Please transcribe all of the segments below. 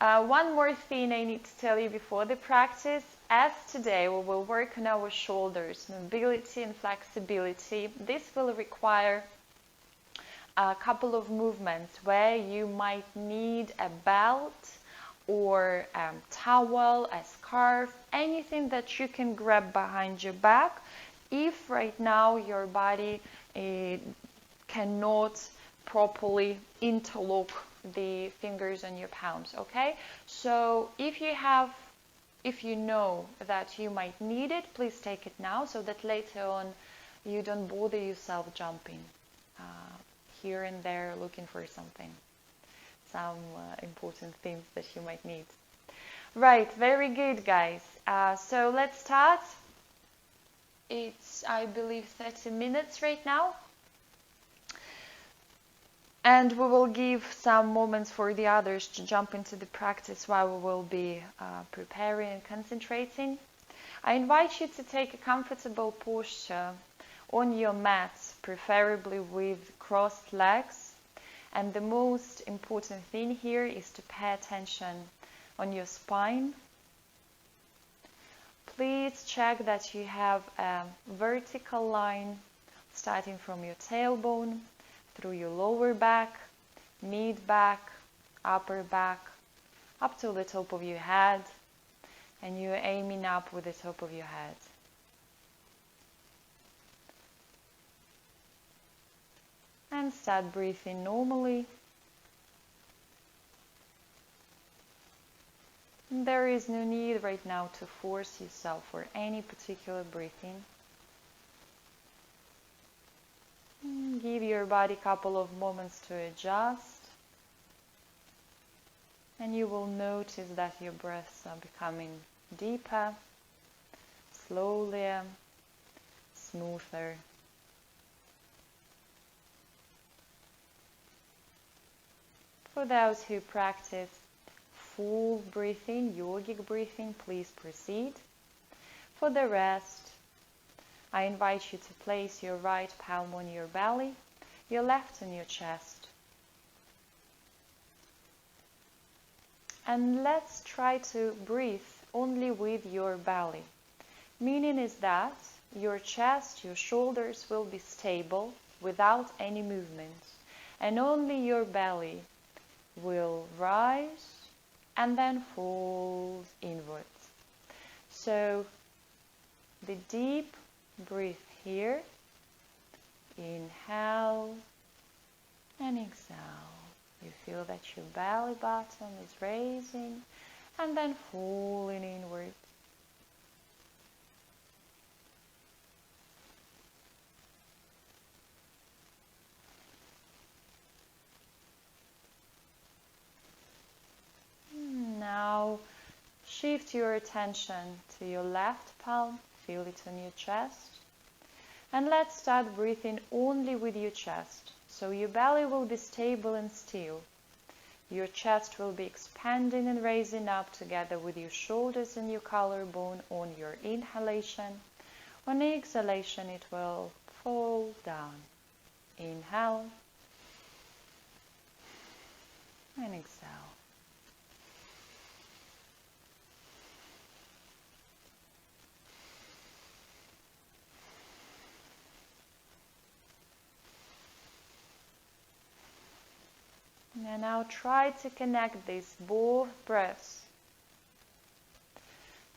One more thing I need to tell you before the practice. As today we will work on our shoulders, mobility and flexibility. This will require a couple of movements where you might need a belt or a towel, a scarf, anything that you can grab behind your back if right now your body cannot properly interlock the fingers on your palms, okay? So if you know that you might need it, please take it now so that later on you don't bother yourself jumping here and there looking for something, some important things that you might need. Right, very good, guys. So let's start. It's, I believe, 30 minutes right now. And we will give some moments for the others to jump into the practice while we will be preparing and concentrating. I invite you to take a comfortable posture on your mat, preferably with crossed legs. And the most important thing here is to pay attention on your spine. Please check that you have a vertical line starting from your tailbone through your lower back, mid back, upper back, up to the top of your head, and you're aiming up with the top of your head. And start breathing normally. There is no need right now to force yourself for any particular breathing. Give your body a couple of moments to adjust, and you will notice that your breaths are becoming deeper, slowly, smoother. For those who practice full breathing, yogic breathing, please proceed. For the rest, I invite you to place your right palm on your belly, your left on your chest. And let's try to breathe only with your belly. Meaning is that your chest, your shoulders will be stable without any movement, and only your belly will rise and then fall inwards. So the deep breath here, inhale and exhale. You feel that your belly button is raising and then falling inward. Now shift your attention to your left palm, feel it on your chest. And let's start breathing only with your chest. So your belly will be stable and still. Your chest will be expanding and raising up together with your shoulders and your collarbone on your inhalation. On exhalation, it will fall down. Inhale and exhale. And now try to connect these both breaths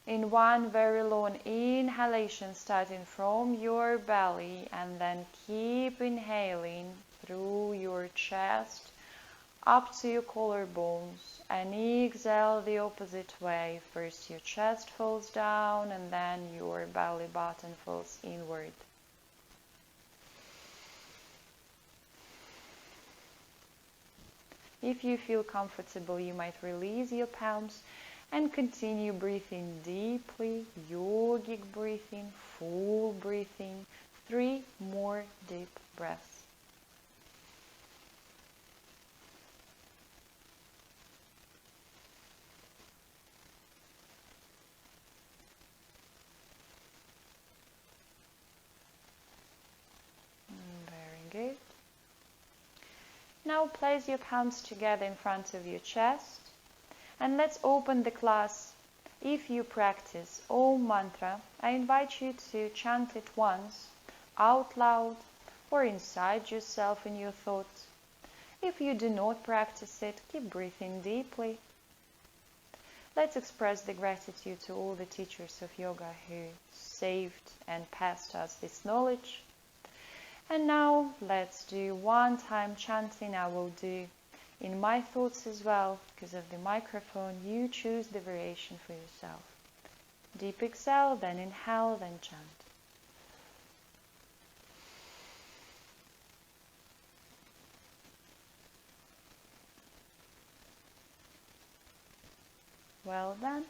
in one very long inhalation starting from your belly, and then keep inhaling through your chest up to your collarbones, and exhale the opposite way. First your chest falls down and then your belly button falls inward. If you feel comfortable, you might release your palms and continue breathing deeply, yogic breathing, full breathing, 3 more deep breaths. Very good. Now place your palms together in front of your chest And let's open the class. If you practice Om mantra, I invite you to chant it once, out loud, or inside yourself in your thoughts. If you do not practice it, keep breathing deeply. Let's express the gratitude to all the teachers of yoga who saved and passed us this knowledge. And now let's do one-time chanting. I will do in my thoughts as well, because of the microphone. You choose the variation for yourself. Deep exhale, then inhale, then chant. Well done.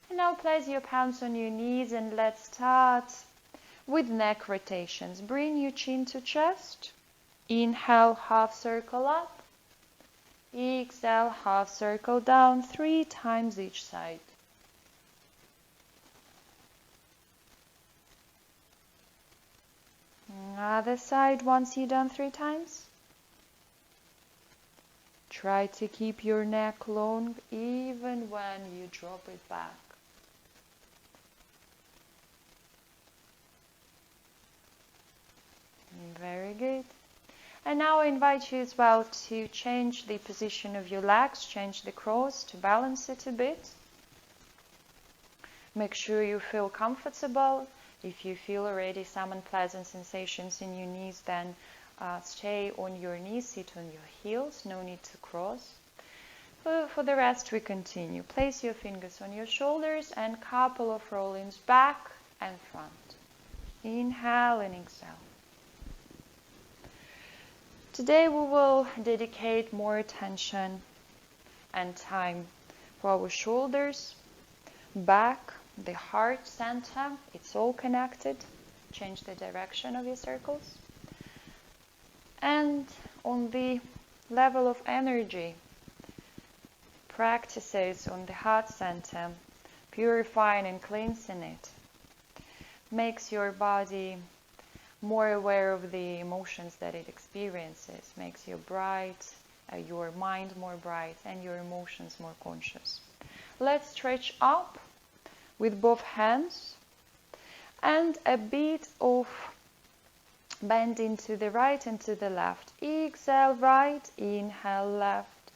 And now place your palms on your knees and let's start with neck rotations. Bring your chin to chest. Inhale, half circle up. Exhale, half circle down 3 times each side. Other side once you've done 3 times. Try to keep your neck long even when you drop it back. Very good. And now I invite you as well to change the position of your legs, change the cross to balance it a bit. Make sure you feel comfortable. If you feel already some unpleasant sensations in your knees, then stay on your knees, sit on your heels, no need to cross. For the rest, we continue. Place your fingers on your shoulders and couple of rollings back and front. Inhale and exhale. Today we will dedicate more attention and time for our shoulders, back, the heart center. It's all connected. Change the direction of your circles. And on the level of energy, practices on the heart center, purifying and cleansing it, makes your body more aware of the emotions that it experiences, makes you bright, your mind more bright, and your emotions more conscious. Let's stretch up with both hands and a bit of bending to the right and to the left. Exhale right, inhale left,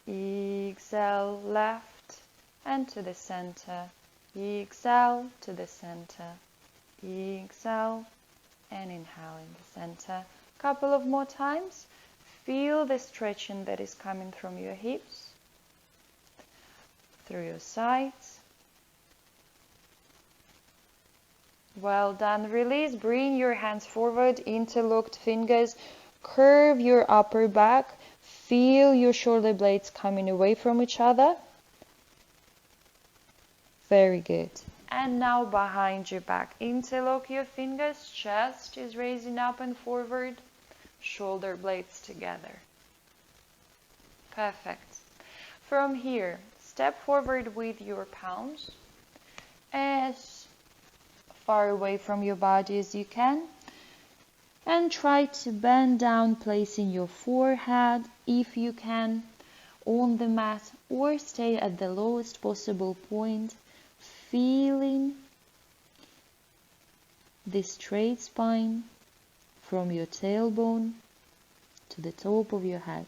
exhale left, and to the center. Exhale to the center, exhale and inhale in the center. Couple of more times. Feel the stretching that is coming from your hips, through your sides. Well done. Release. Bring your hands forward, interlocked fingers. Curve your upper back. Feel your shoulder blades coming away from each other. Very good. And now behind your back. Interlock your fingers. Chest is raising up and forward. Shoulder blades together. Perfect. From here, step forward with your palms as far away from your body as you can. And try to bend down, placing your forehead, if you can, on the mat, or stay at the lowest possible point, feeling the straight spine from your tailbone to the top of your head.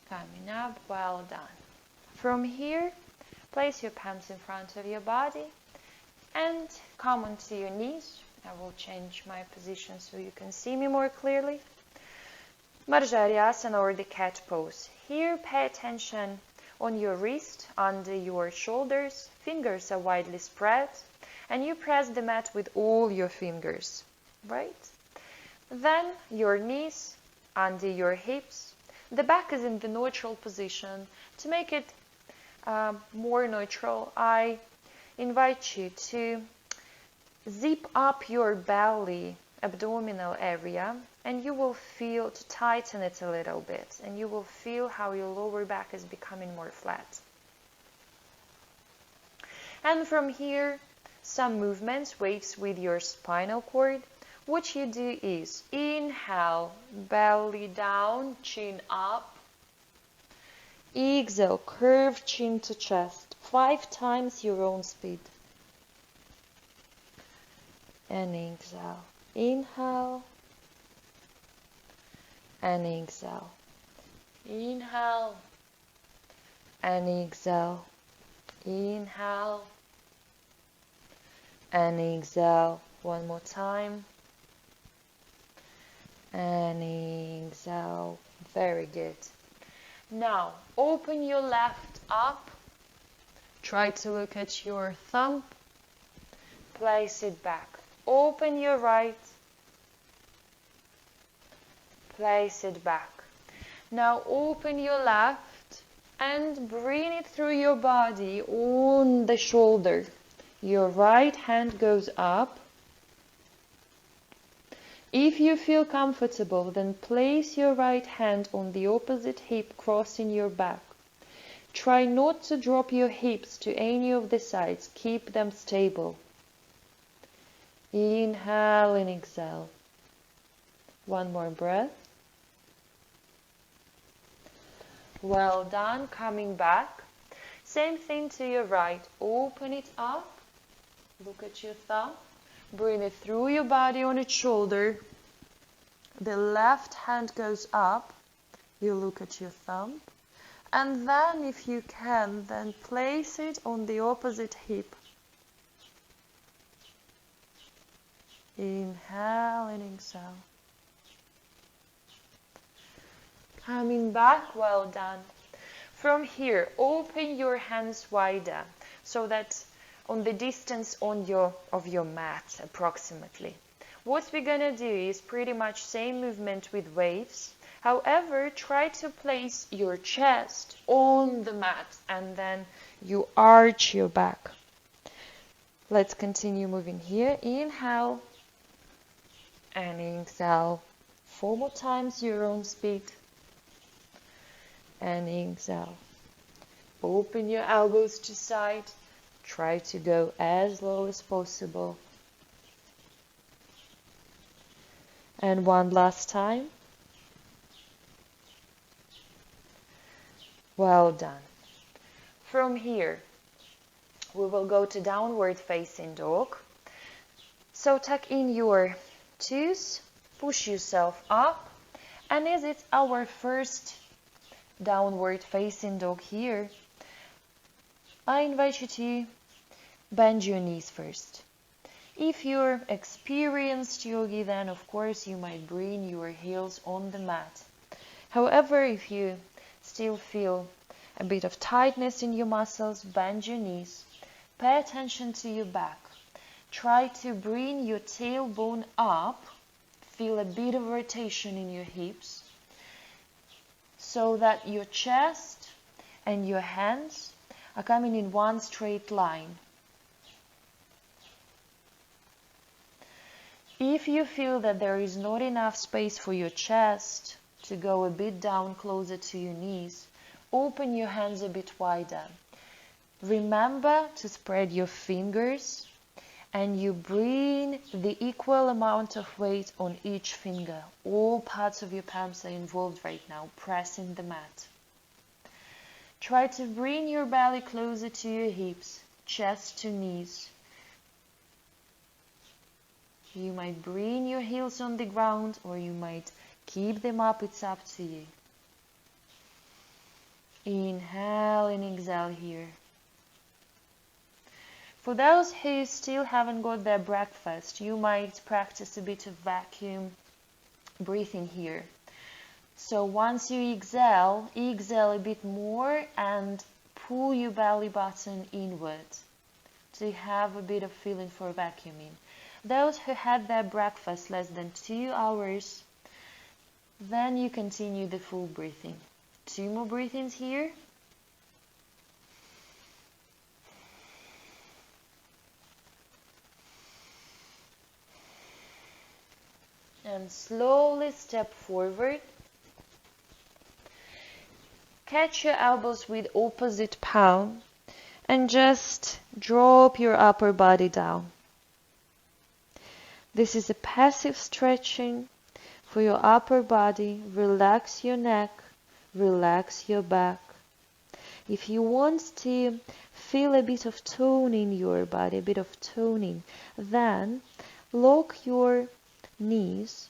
Coming up, well done. From here, place your palms in front of your body and come onto your knees. I will change my position so you can see me more clearly. Asana, or the cat pose. Here, pay attention on your wrist, under your shoulders. Fingers are widely spread, and you press the mat with all your fingers, right? Then your knees under your hips. The back is in the neutral position. To make it more neutral, I invite you to zip up your belly, abdominal area, and you will feel, to tighten it a little bit, and you will feel how your lower back is becoming more flat. And from here, some movements, waves with your spinal cord. what you do is inhale, belly down, chin up. Exhale, curve chin to chest, 5 times your own speed. And exhale, inhale, and exhale, inhale, and exhale, inhale, and exhale. One more time, and exhale. Very good. Now open your left up, try to look at your thumb, place it back. Open your right, place it back. Now open your left and bring it through your body on the shoulder. Your right hand goes up. If you feel comfortable, then place your right hand on the opposite hip, crossing your back. Try not to drop your hips to any of the sides. Keep them stable. Inhale and exhale. One more breath. Well done. Coming back. Same thing to your right. Open it up. Look at your thumb. Bring it through your body on its shoulder. The left hand goes up. You look at your thumb. And then, if you can, then place it on the opposite hip. Inhale and exhale. Coming back, well done. From here, open your hands wider so that on the distance of your mat approximately. What we're gonna do is pretty much same movement with waves. However, try to place your chest on the mat and then you arch your back. Let's continue moving here. Inhale and exhale. 4 more times your own speed. And exhale. Open your elbows to side. Try to go as low as possible. And one last time. Well done. From here, we will go to downward facing dog. So tuck in your toes, push yourself up, and as it's our first downward facing dog here, I invite you to bend your knees first. If you're experienced yogi, then of course you might bring your heels on the mat. However, if you still feel a bit of tightness in your muscles, bend your knees. Pay attention to your back. Try to bring your tailbone up. Feel a bit of rotation in your hips so that your chest and your hands are coming in one straight line. If you feel that there is not enough space for your chest to go a bit down closer to your knees, open your hands a bit wider. Remember to spread your fingers and you bring the equal amount of weight on each finger. All parts of your palms are involved right now, pressing the mat. Try to bring your belly closer to your hips, chest to knees. You might bring your heels on the ground or you might keep them up, it's up to you. Inhale and exhale here. For those who still haven't got their breakfast, you might practice a bit of vacuum breathing here. So once you exhale a bit more and pull your belly button inward to have a bit of feeling for vacuuming. Those who had their breakfast less than 2 hours, then you continue the full breathing. 2 more breathings here. And slowly step forward. Catch your elbows with opposite palm and just drop your upper body down. This is a passive stretching for your upper body. Relax your neck, relax your back. If you want to feel a bit of tone in your body, a bit of toning, then lock your knees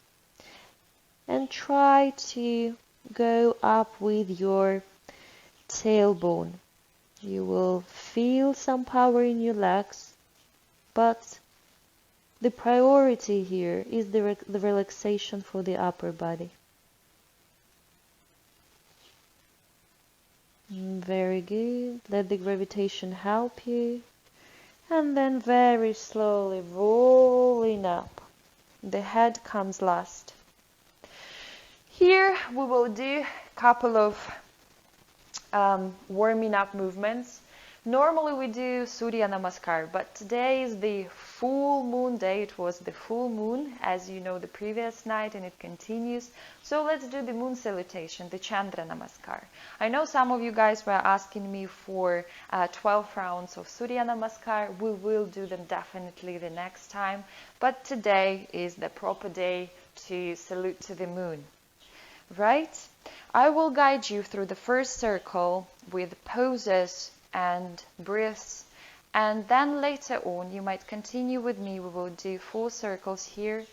and try to go up with your tailbone. You will feel some power in your legs, but the priority here is the relaxation for the upper body. Very good. Let the gravitation help you. And then very slowly rolling up. The head comes last. Here we will do a couple of warming up movements. Normally we do Surya Namaskar, but today is the full moon day. It was the full moon, as you know, the previous night, and it continues. So let's do the moon salutation, the Chandra Namaskar. I know some of you guys were asking me for 12 rounds of Surya Namaskar. We will do them definitely the next time, but today is the proper day to salute to the moon. Right? I will guide you through the first circle with poses and breaths, and then later on you might continue with me. We will do 4 circles here.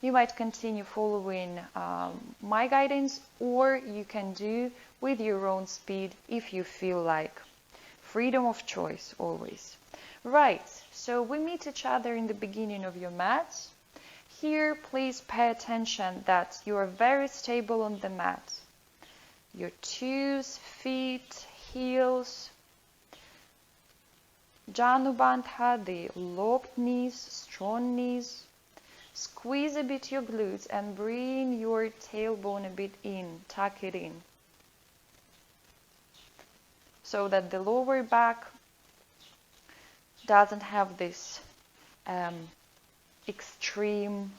You might continue following my guidance, or you can do with your own speed if you feel like. Freedom of choice always. Right, so we meet each other in the beginning of your mat. Here, please pay attention that you are very stable on the mat. Your toes, feet, heels, Janubandha, the locked knees, strong knees. Squeeze a bit your glutes and bring your tailbone a bit in, tuck it in. So that the lower back doesn't have this extreme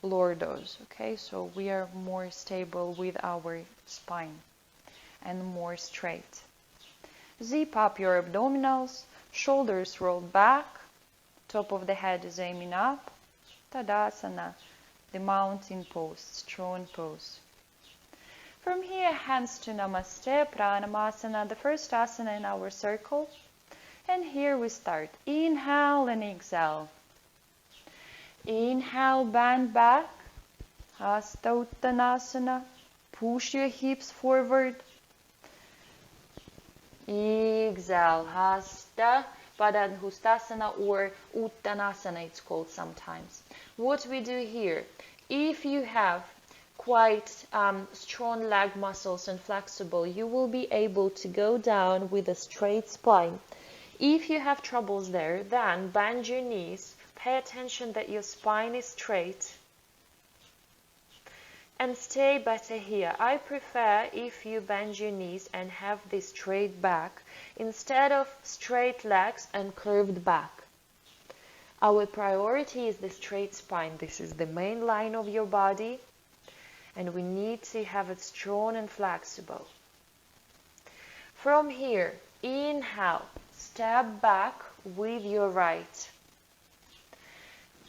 lordos, okay? So we are more stable with our spine and more straight. Zip up your abdominals, shoulders rolled back, top of the head is aiming up. Tadasana, the mountain pose, strong pose. From here, hands to Namaste, Pranayama, the first asana in our circle. And here we start. Inhale and exhale. Inhale, bend back. Hasta Uttanasana. Push your hips forward. Exhale, Hasta Padangustasana or Uttanasana it's called sometimes. What we do here, if you have quite strong leg muscles and flexible, you will be able to go down with a straight spine. If you have troubles there, then bend your knees, pay attention that your spine is straight, and stay better here. I prefer if you bend your knees and have this straight back instead of straight legs and curved back. Our priority is the straight spine. This is the main line of your body, and we need to have it strong and flexible. From here, inhale, step back with your right.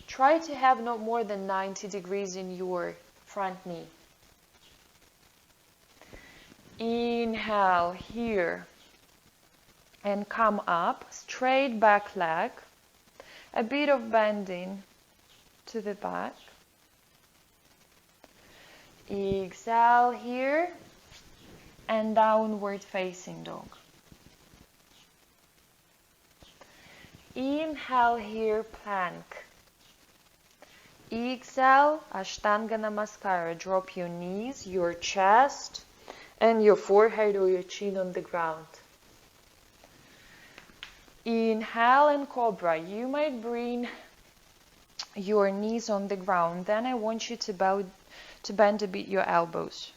Try to have not more than 90 degrees in your front knee. Inhale here and come up, straight back leg, a bit of bending to the back. Exhale here and downward facing dog. Inhale here, plank. Exhale, Ashtanga Namaskara. Drop your knees, your chest, and your forehead or your chin on the ground. Inhale and Cobra. You might bring your knees on the ground. Then I want you to bend a bit your elbows.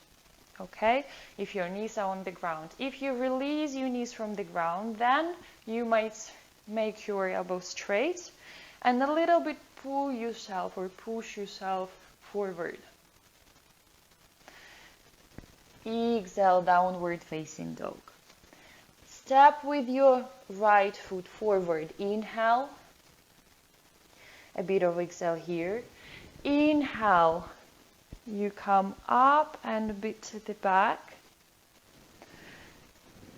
Okay? If your knees are on the ground. If you release your knees from the ground, then you might make your elbows straight and a little bit pull yourself or push yourself forward. Exhale, downward facing dog. Step with your right foot forward. Inhale. A bit of exhale here. Inhale, you come up and a bit to the back.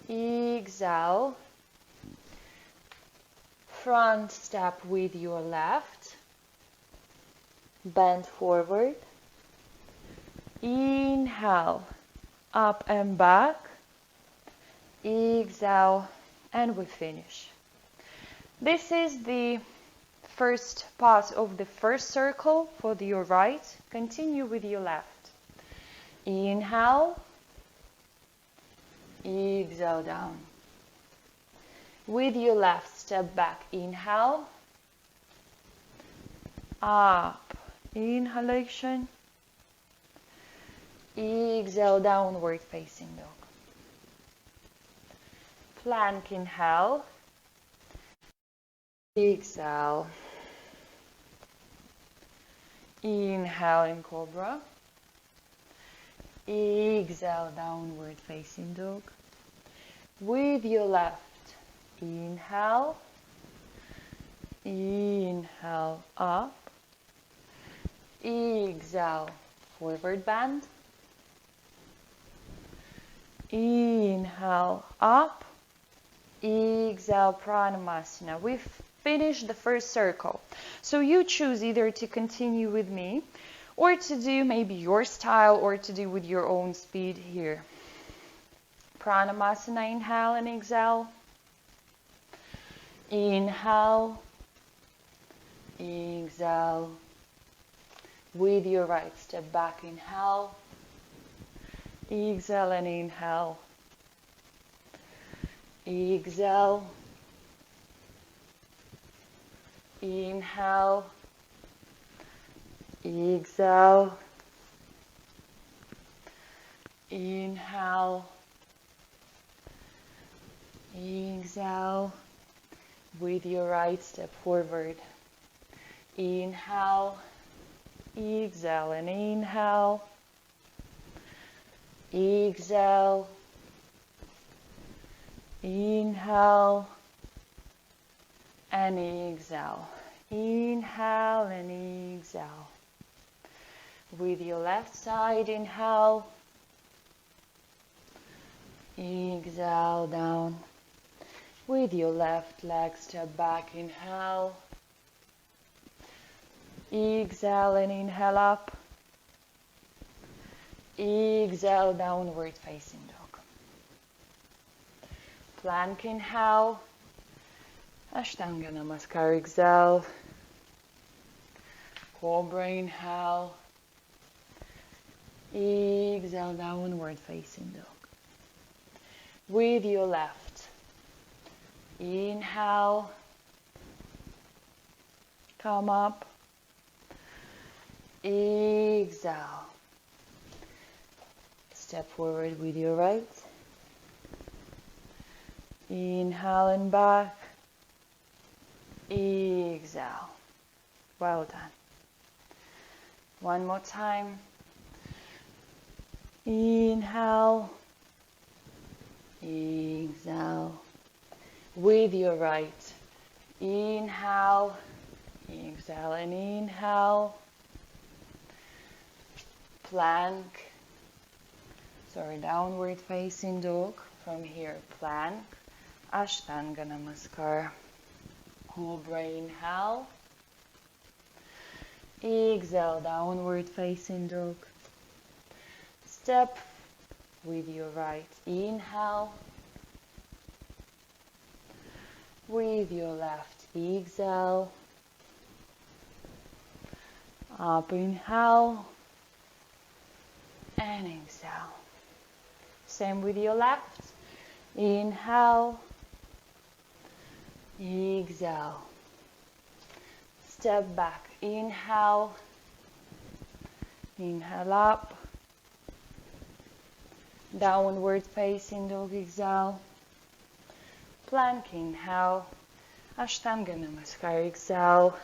Exhale, front step with your left, bend forward. Inhale, up and back. Exhale, and we finish. This is the first part of the first circle for your right. Continue with your left. Inhale, exhale down. With your left, step back. Inhale, up, inhalation. Exhale, downward facing dog. Plank, inhale. Exhale. Inhale in cobra. Exhale, downward facing dog. With your left, inhale. Inhale, up. Exhale, forward bend. Inhale, up. Exhale, Pranayama. We've finished the first circle. So you choose either to continue with me or to do maybe your style or to do with your own speed here. Pranayama, inhale and exhale. Inhale. Exhale. With your right, step back, inhale. Exhale and inhale. Exhale. Inhale. Exhale. Inhale. Exhale. With your right, step forward. Inhale. Exhale and inhale. Exhale. Inhale and exhale. Inhale and exhale. With your left side, inhale. Exhale down. With your left leg, step back, inhale. Exhale and inhale up. Exhale, downward facing dog. Plank, inhale. Ashtanga Namaskar, exhale. Cobra, inhale. Exhale, downward facing dog. With your left, inhale. Come up. Exhale. Step forward with your right. Inhale and back. Exhale. Well done. One more time. Inhale. Exhale. With your right. Inhale. Exhale and inhale. Plank. Downward facing dog. From here, plank. Ashtanga Namaskar. Cobra, inhale. Exhale, downward facing dog. Step with your right. Inhale. With your left, exhale. Up, inhale. And exhale. Same with your left. Inhale. Exhale. Step back. Inhale. Inhale up. Downward facing dog, exhale. Plank, inhale. Ashtanga Namaskar, exhale.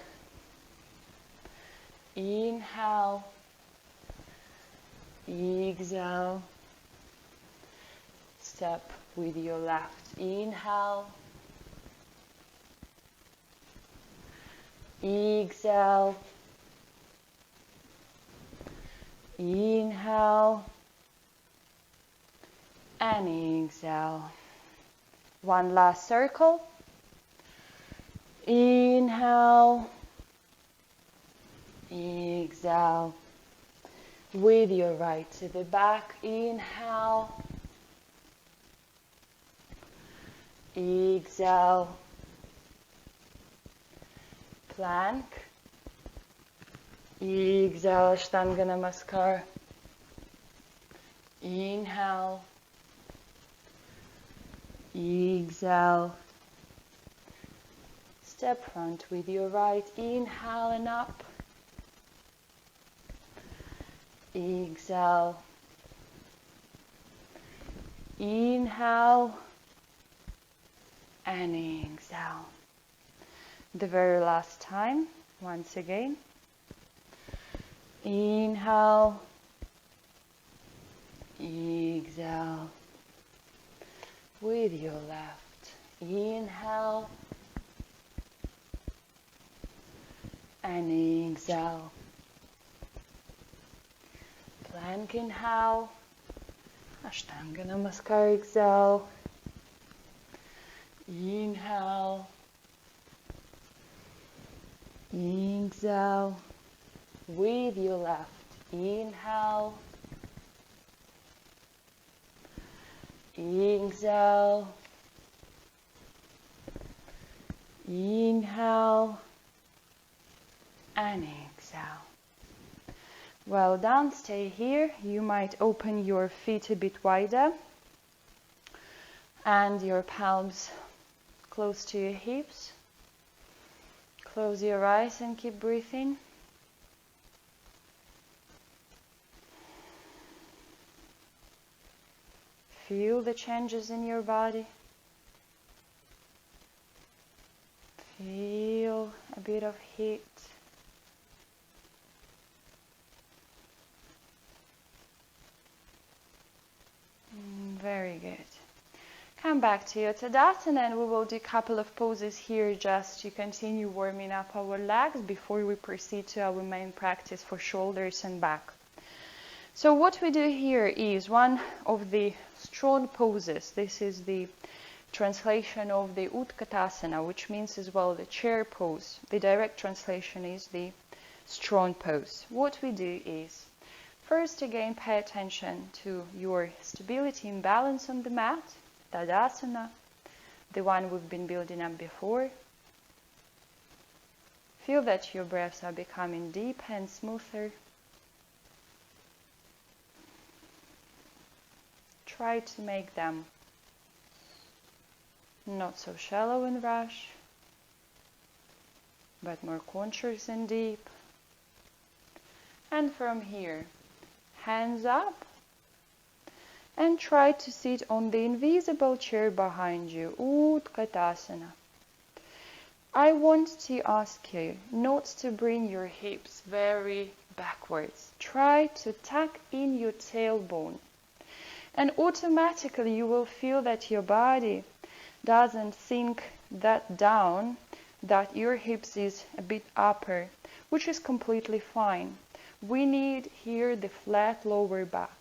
Inhale. Exhale. Step with your left. Inhale. Exhale. Inhale and exhale. One last circle. Inhale, exhale. With your right to the back, inhale, exhale, plank, exhale, Ashtanga Namaskar, inhale, exhale, step front with your right, inhale and up, exhale, inhale, and exhale. The very last time, once again. Inhale, exhale. With your left, inhale, and exhale. Plank inhale, Ashtanga Namaskar exhale. Inhale, exhale, with your left, inhale, exhale, inhale, and exhale. Well done, stay here. You might open your feet a bit wider and your palms close to your hips. Close your eyes and keep breathing. Feel the changes in your body. Feel a bit of heat. Very good. Come back to your Tadasana and we will do a couple of poses here just to continue warming up our legs before we proceed to our main practice for shoulders and back. So what we do here is one of the strong poses. This is the translation of the Utkatasana, which means as well the chair pose. The direct translation is the strong pose. What we do is, first again pay attention to your stability and balance on the mat. Tadasana, the one we've been building up before. Feel that your breaths are becoming deep and smoother. Try to make them not so shallow and rush, but more conscious and deep. And from here, hands up. And try to sit on the invisible chair behind you, Utkatasana. I want to ask you not to bring your hips very backwards. Try to tuck in your tailbone. And automatically you will feel that your body doesn't sink that down, that your hips is a bit upper, which is completely fine. We need here the flat lower back.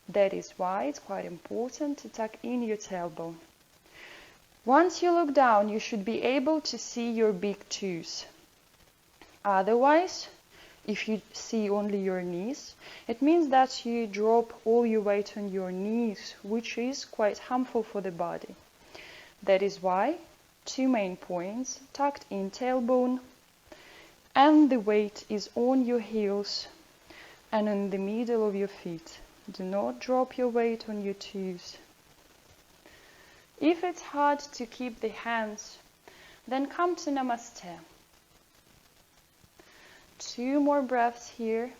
That is why it's quite important to tuck in your tailbone. Once you look down, you should be able to see your big toes. Otherwise, if you see only your knees, it means that you drop all your weight on your knees, which is quite harmful for the body. That is why, two main points, tucked in tailbone, and the weight is on your heels and in the middle of your feet. Do not drop your weight on your toes. If it's hard to keep the hands, then come to Namaste. 2 more breaths here.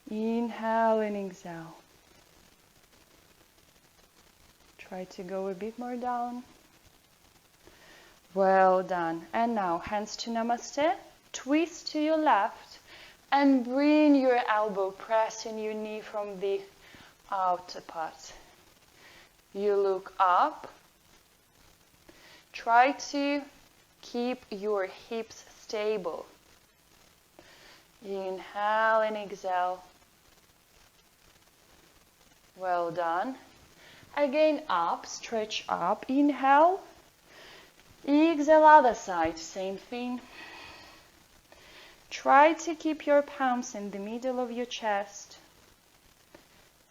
Inhale and exhale. Try to go a bit more down. Well done. And now hands to Namaste. Twist to your left. And bring your elbow, pressing your knee from the outer part. You look up. Try to keep your hips stable. Inhale and exhale. Well done. Again, up, stretch up. Inhale. Exhale, other side. Same thing. Try to keep your palms in the middle of your chest.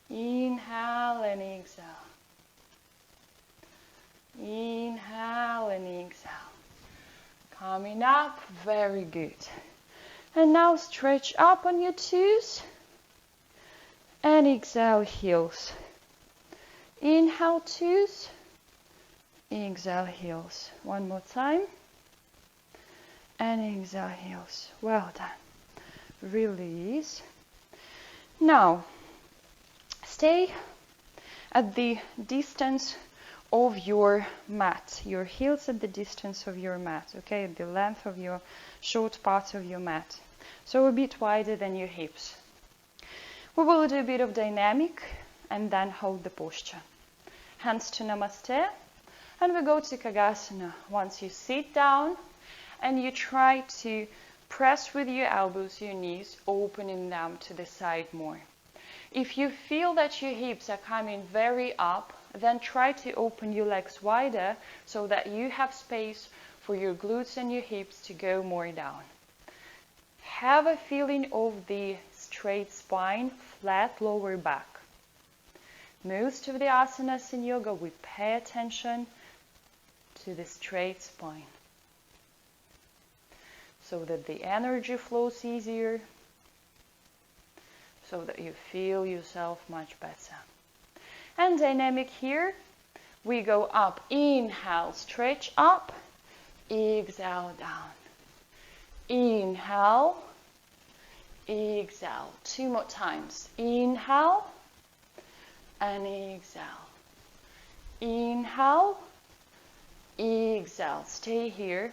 Inhale and exhale. Inhale and exhale. Coming up, very good. And now stretch up on your toes. And exhale, heels. Inhale, toes. Exhale, heels. One more time. And exhale, heels. Well done. Release. Now, stay at the distance of your mat. Your heels at the distance of your mat, okay? At the length of your short part of your mat. So a bit wider than your hips. We will do a bit of dynamic and then hold the posture. Hands to Namaste. And we go to Kagasana. Once you sit down and you try to press with your elbows, your knees, opening them to the side more. If you feel that your hips are coming very up, then try to open your legs wider so that you have space for your glutes and your hips to go more down. Have a feeling of the straight spine, flat lower back. Most of the asanas in yoga, we pay attention to the straight spine so that the energy flows easier, so that you feel yourself much better. And dynamic here, we go up. Inhale, stretch up. Exhale, down. Inhale. Exhale. 2 more times. Inhale. And exhale. Inhale. Exhale. Stay here.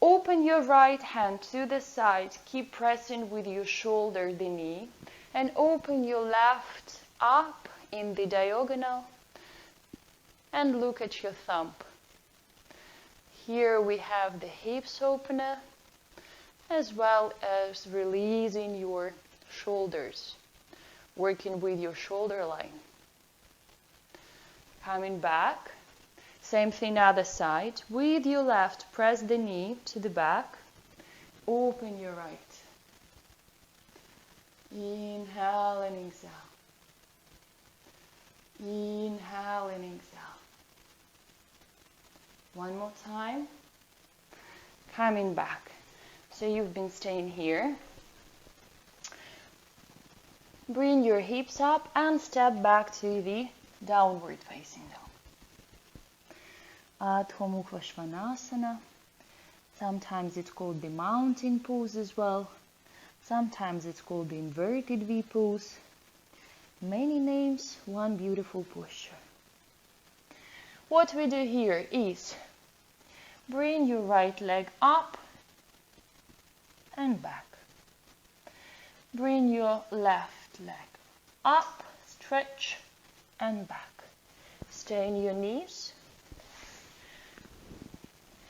Open your right hand to the side. Keep pressing with your shoulder the knee. And open your left up in the diagonal. And look at your thumb. Here we have the hips opener, as well as releasing your shoulders, working with your shoulder line. Coming back, same thing other side. With your left, press the knee to the back, open your right. Inhale and exhale. Inhale and exhale. One more time. Coming back. So you've been staying here. Bring your hips up and step back to the downward facing dog. Adho Mukha Svanasana. Sometimes it's called the mountain pose as well. Sometimes it's called the inverted V pose. Many names, one beautiful posture. What we do here is bring your right leg up and back. Bring your left leg up, stretch and back. Stay in your knees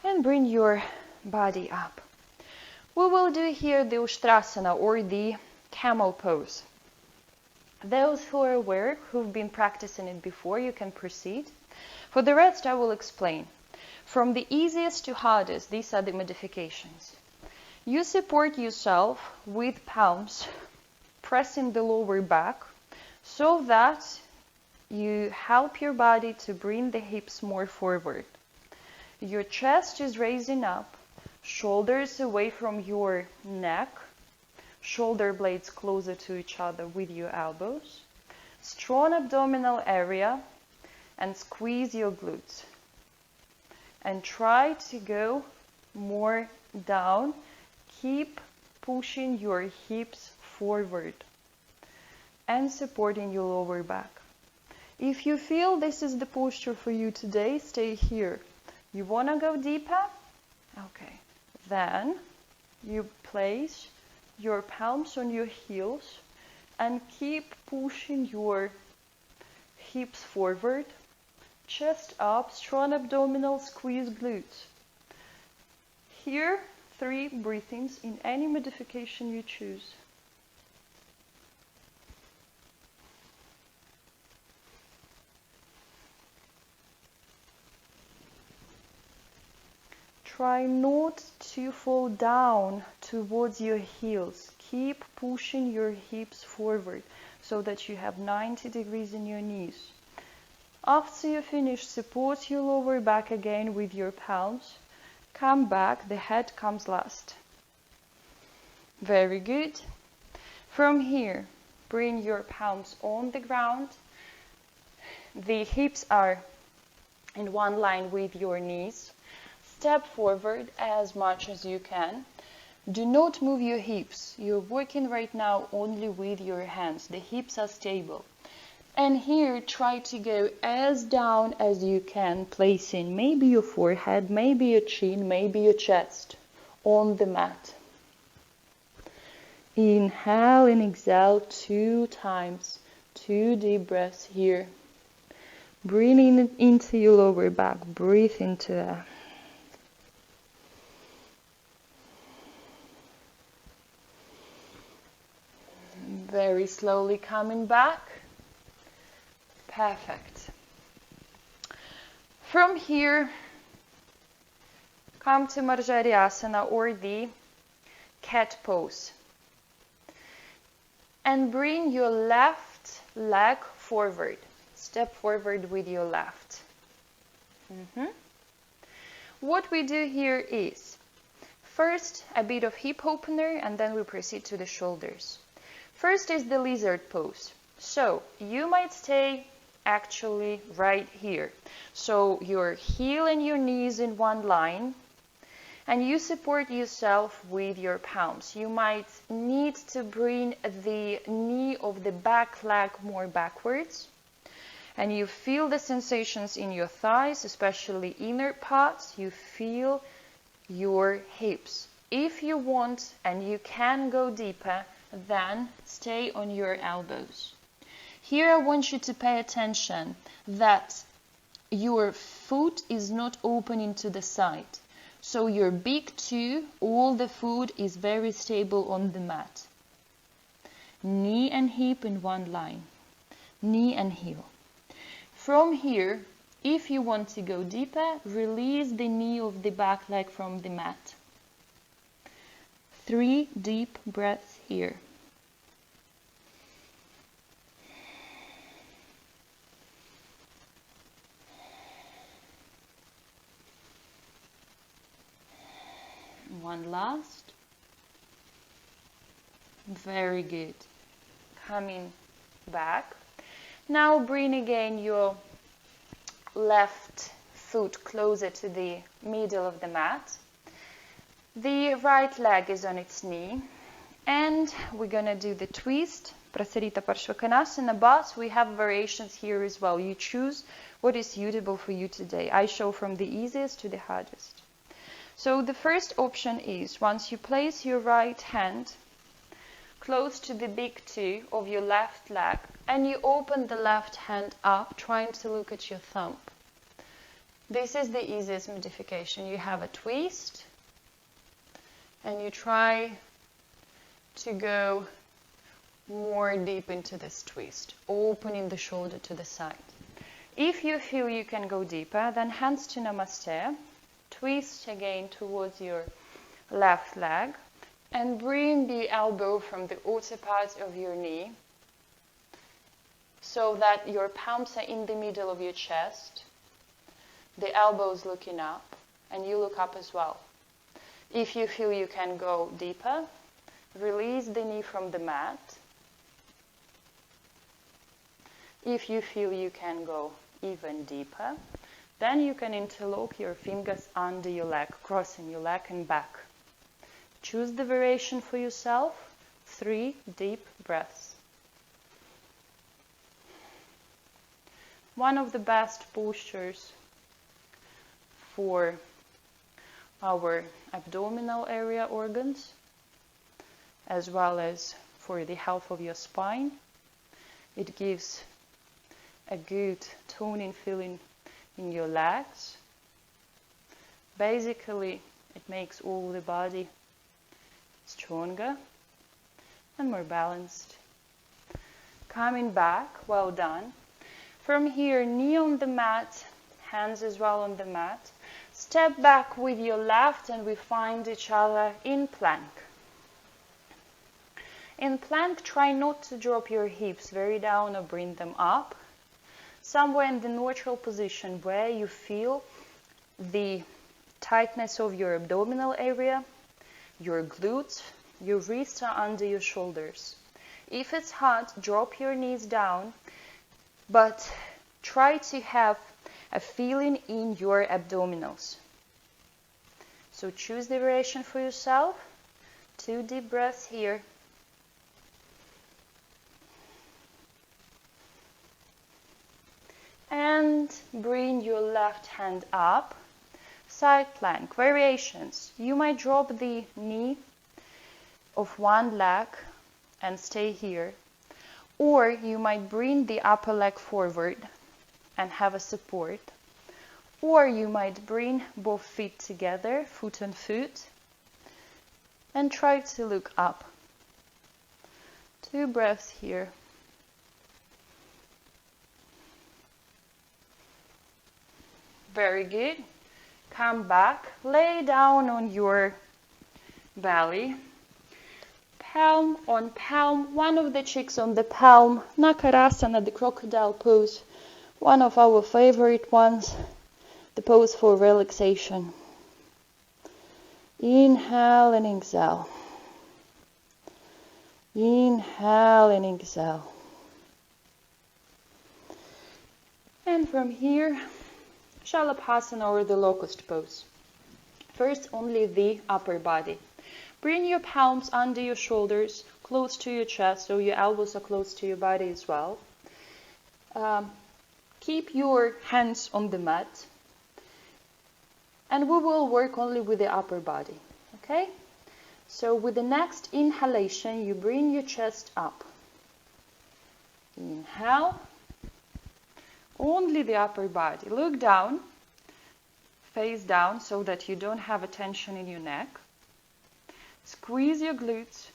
and bring your body up. We will do here the Ustrasana or the camel pose. Those who are aware, who've been practicing it before, you can proceed. For the rest, I will explain. From the easiest to hardest, these are the modifications. You support yourself with palms, pressing the lower back, so that you help your body to bring the hips more forward. Your chest is raising up, shoulders away from your neck, shoulder blades closer to each other with your elbows, strong abdominal area, and squeeze your glutes. And try to go more down. Keep pushing your hips forward and supporting your lower back. If you feel this is the posture for you today, stay here. You want to go deeper? Okay. Then you place your palms on your heels and keep pushing your hips forward, chest up, strong abdominal, squeeze glutes. Here, 3 breathings in any modification you choose. Try not to fall down towards your heels. Keep pushing your hips forward so that you have 90 degrees in your knees. After you finish, support your lower back again with your palms. Come back, the head comes last. Very good. From here, bring your palms on the ground. The hips are in one line with your knees. Step forward as much as you can. Do not move your hips. You're working right now only with your hands. The hips are stable. And here, try to go as down as you can, placing maybe your forehead, maybe your chin, maybe your chest on the mat. Inhale and exhale 2 times. 2 deep breaths here. Breathing it into your lower back. Breathe into that. Very slowly coming back. Perfect. From here, come to asana or the cat pose. And bring your left leg forward. Step forward with your left. What we do here is, first a bit of hip opener and then we proceed to the shoulders. First is the lizard pose. So you might stay actually right here. So your heel and your knees in one line, and you support yourself with your palms. You might need to bring the knee of the back leg more backwards, and you feel the sensations in your thighs, especially inner parts. You feel your hips. If you want and you can go deeper, then stay on your elbows. Here I want you to pay attention that your foot is not opening to the side. So your big toe, all the foot is very stable on the mat. Knee and hip in one line. Knee and heel. From here, if you want to go deeper, release the knee of the back leg from the mat. 3 deep breaths here. One last. Very good. Coming back. Now bring again your left foot closer to the middle of the mat. The right leg is on its knee. And we're going to do the twist. Prasarita Parshvakonasana, but we have variations here as well. You choose what is suitable for you today. I show from the easiest to the hardest. So the first option is, once you place your right hand close to the big toe of your left leg and you open the left hand up, trying to look at your thumb. This is the easiest modification. You have a twist and you try to go more deep into this twist, opening the shoulder to the side. If you feel you can go deeper, then hands to Namaste. Twist again towards your left leg and bring the elbow from the outer part of your knee so that your palms are in the middle of your chest, the elbows looking up, and you look up as well. If you feel you can go deeper, release the knee from the mat. If you feel you can go even deeper, then you can interlock your fingers under your leg, crossing your leg and back. Choose the variation for yourself. 3 deep breaths. One of the best postures for our abdominal area organs, as well as for the health of your spine. It gives a good toning feeling in your legs. Basically, It makes all the body stronger and more balanced. Coming back, well done. From here, knee on the mat, hands as well on the mat. Step back with your left and we find each other in plank. In plank, try not to drop your hips very down or bring them up. Somewhere in the neutral position where you feel the tightness of your abdominal area, your glutes, your wrists are under your shoulders. If it's hot, drop your knees down, but try to have a feeling in your abdominals. So choose the variation for yourself. 2 deep breaths here. And bring your left hand up. Side plank. Variations. You might drop the knee of one leg and stay here. Or you might bring the upper leg forward and have a support. Or you might bring both feet together, foot on foot, and try to look up. 2 breaths here. Very good. Come back, lay down on your belly. Palm on palm, one of the cheeks on the palm. Nakarasana, the crocodile pose. One of our favorite ones. The pose for relaxation. Inhale and exhale. Inhale and exhale. And from here, Shalabhasana or the locust pose. First, only the upper body. Bring your palms under your shoulders, close to your chest, so your elbows are close to your body as well. Keep your hands on the mat. And we will work only with the upper body. Okay? So with the next inhalation, you bring your chest up. Inhale. Only the upper body. Look down, face down so that you don't have a tension in your neck. Squeeze your glutes.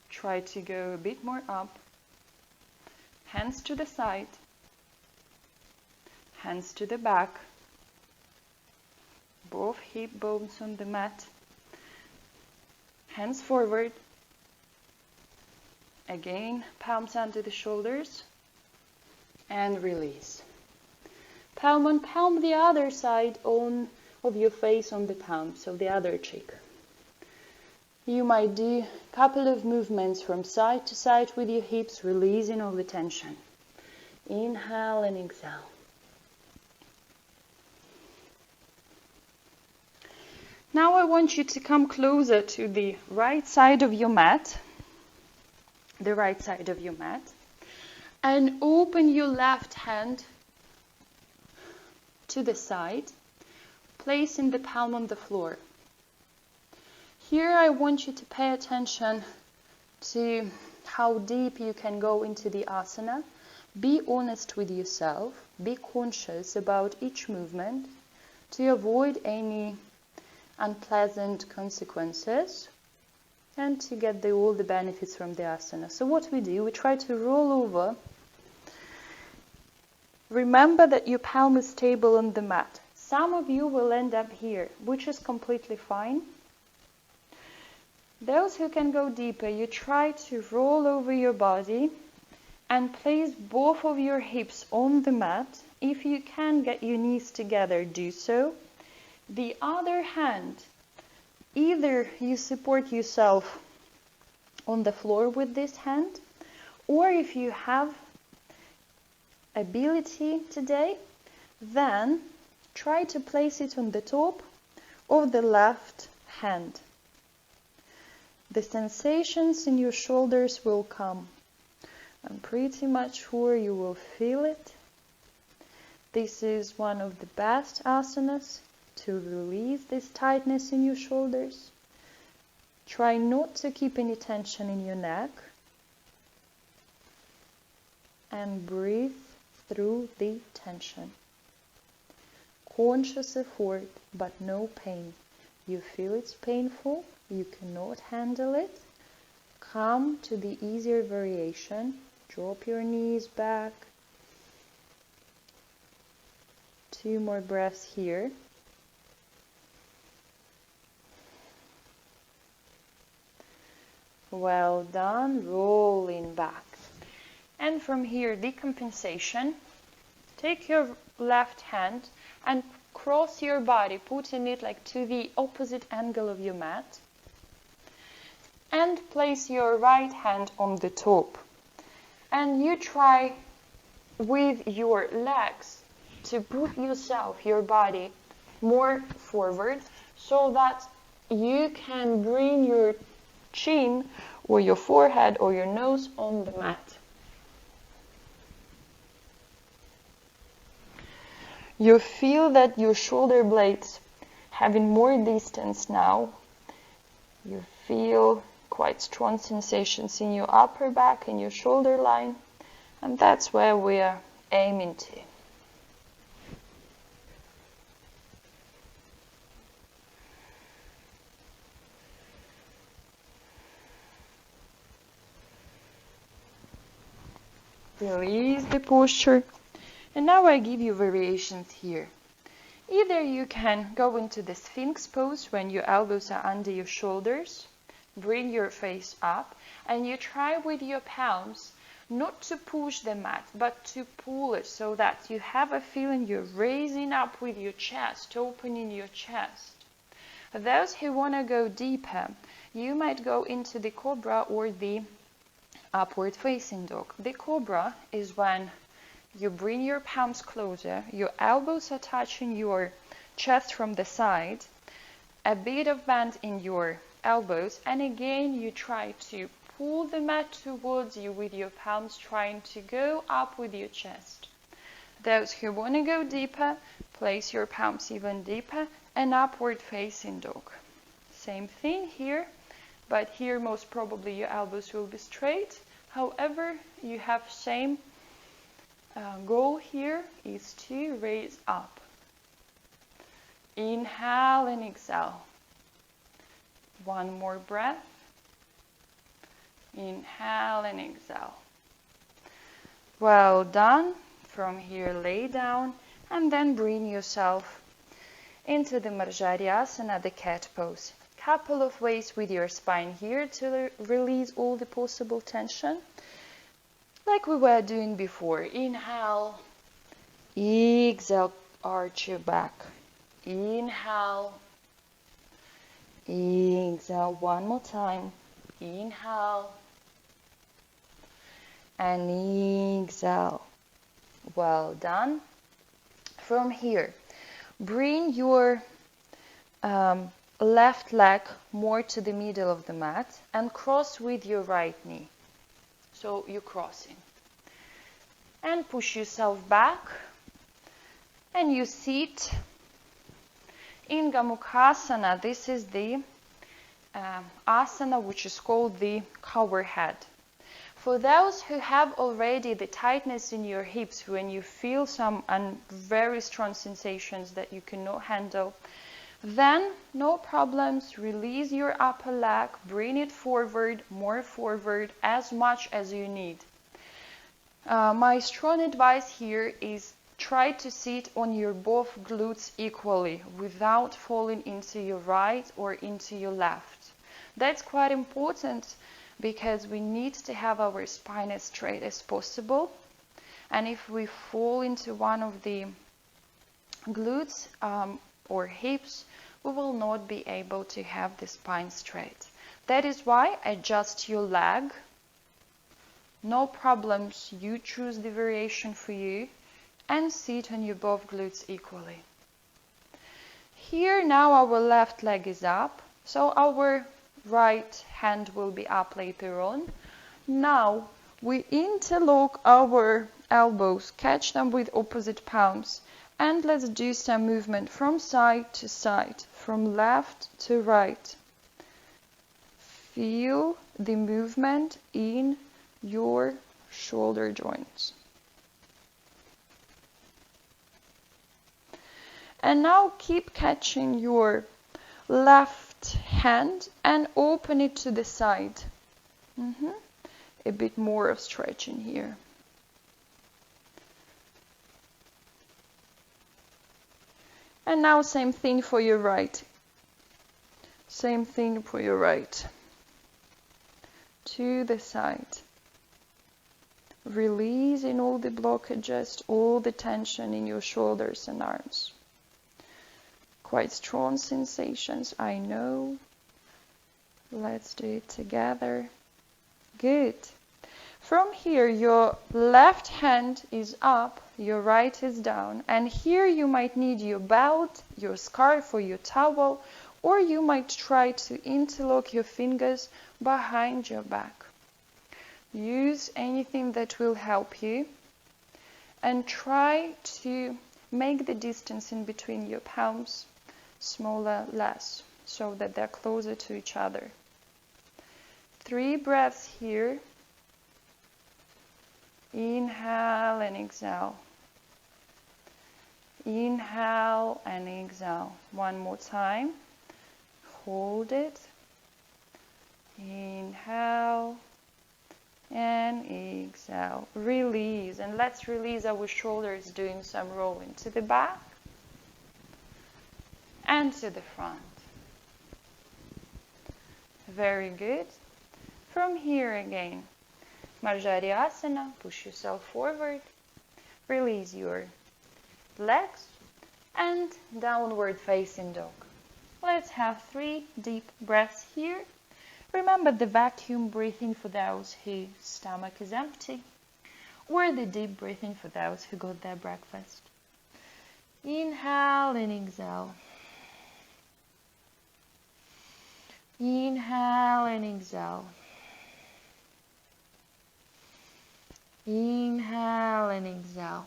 Try to go a bit more up. Hands to the side. Hands to the back. Both hip bones on the mat. Hands forward. Again, palms under the shoulders. And release. Palm on palm, the other side of your face on the palm, so the other cheek. You might do a couple of movements from side to side with your hips, releasing all the tension. Inhale and exhale. Now I want you to come closer to the right side of your mat. The right side of your mat. And open your left hand to the side, placing the palm on the floor. Here I want you to pay attention to how deep you can go into the asana. Be honest with yourself. Be conscious about each movement to avoid any unpleasant consequences and to get all the benefits from the asana. So what we do, we try to roll over. Remember that your palm is stable on the mat. Some of you will end up here, which is completely fine. Those who can go deeper, you try to roll over your body and place both of your hips on the mat. If you can get your knees together, do so. The other hand, either you support yourself on the floor with this hand, or if you have ability today, then try to place it on the top of the left hand. The sensations in your shoulders will come. I'm pretty much sure you will feel it. This is one of the best asanas to release this tightness in your shoulders. Try not to keep any tension in your neck. And breathe through the tension. conscious effort, but no pain. You feel it's painful, you cannot handle it. Come to the easier variation. Drop your knees back. 2 more breaths here. Well done. Rolling back. And from here, decompensation. Take your left hand and cross your body, putting it like to the opposite angle of your mat. And place your right hand on the top. And you try with your legs to put yourself, your body, more forward so that you can bring your chin or your forehead or your nose on the mat. You feel that your shoulder blades having more distance now. You feel quite strong sensations in your upper back and your shoulder line, and that's where we are aiming to. Release the posture. And now I give you variations here. Either you can go into the Sphinx pose when your elbows are under your shoulders, bring your face up, and you try with your palms not to push the mat, but to pull it so that you have a feeling you're raising up with your chest, opening your chest. For those who want to go deeper, you might go into the cobra or the upward facing dog. The cobra is when you bring your palms closer, your elbows are touching your chest from the side, a bit of bend in your elbows, and again you try to pull the mat towards you with your palms, trying to go up with your chest. Those who want to go deeper, place your palms even deeper, and upward facing dog. Same thing here, but here most probably your elbows will be straight. However, you have same goal here is to raise up. Inhale and exhale. One more breath. Inhale and exhale. Well done. From here, lay down and then bring yourself into the Marjariasana, the cat pose. Couple of ways with your spine here to release all the possible tension. Like we were doing before. Inhale, exhale, arch your back. Inhale, exhale, one more time. Inhale, and exhale. Well done. From here, bring your left leg more to the middle of the mat and cross with your right knee. So you're crossing. And push yourself back. And you sit in Gomukhasana. This is the asana which is called the cover head. For those who have already the tightness in your hips, when you feel some very strong sensations that you cannot handle, then no problems, release your upper leg, bring it forward, more forward, as much as you need. My strong advice here is try to sit on your both glutes equally without falling into your right or into your left. That's quite important because we need to have our spine as straight as possible. And if we fall into one of the glutes or hips, we will not be able to have the spine straight. That is why adjust your leg. No problems, you choose the variation for you and sit on your both glutes equally. Here now our left leg is up, so our right hand will be up later on. Now we interlock our elbows, catch them with opposite palms, and let's do some movement from side to side, from left to right. Feel the movement in your shoulder joints. And now keep catching your left hand and open it to the side. A bit more of stretching here. And now same thing for your right. Same thing for your right. To the side. Releasing all the blockages, all the tension in your shoulders and arms. Quite strong sensations, I know. Let's do it together. Good. From here, your left hand is up, your right is down, and here you might need your belt, your scarf or your towel, or you might try to interlock your fingers behind your back. Use anything that will help you, and try to make the distance in between your palms smaller, less, so that they're closer to each other. 3 breaths here. Inhale and exhale. Inhale and exhale. One more time. Hold it. Inhale and exhale. Release. And let's release our shoulders doing some rolling to the back and to the front. Very good. From here again. Marjari asana, push yourself forward, release your legs, and downward facing dog. Let's have 3 deep breaths here. Remember the vacuum breathing for those whose stomach is empty, or the deep breathing for those who got their breakfast. Inhale and exhale. Inhale and exhale. Inhale and exhale.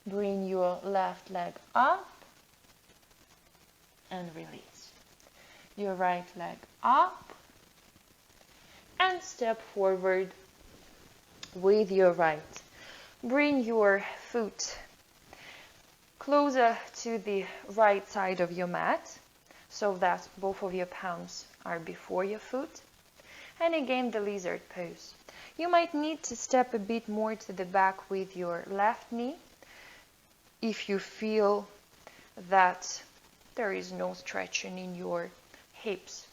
Bring your left leg up and release. Your right leg up and step forward with your right. Bring your foot closer to the right side of your mat so that both of your palms are before your foot. And again, the lizard pose. You might need to step a bit more to the back with your left knee if you feel that there is no stretching in your hips.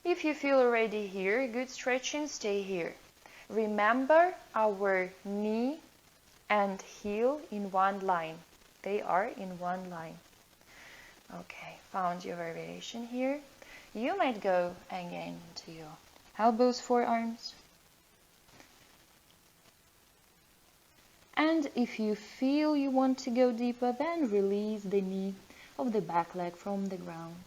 If you feel already here, good stretching, stay here. Remember our knee and heel in one line. They are in one line. Okay, found your variation here. You might go again to your elbows, forearms. And if you feel you want to go deeper, then release the knee of the back leg from the ground.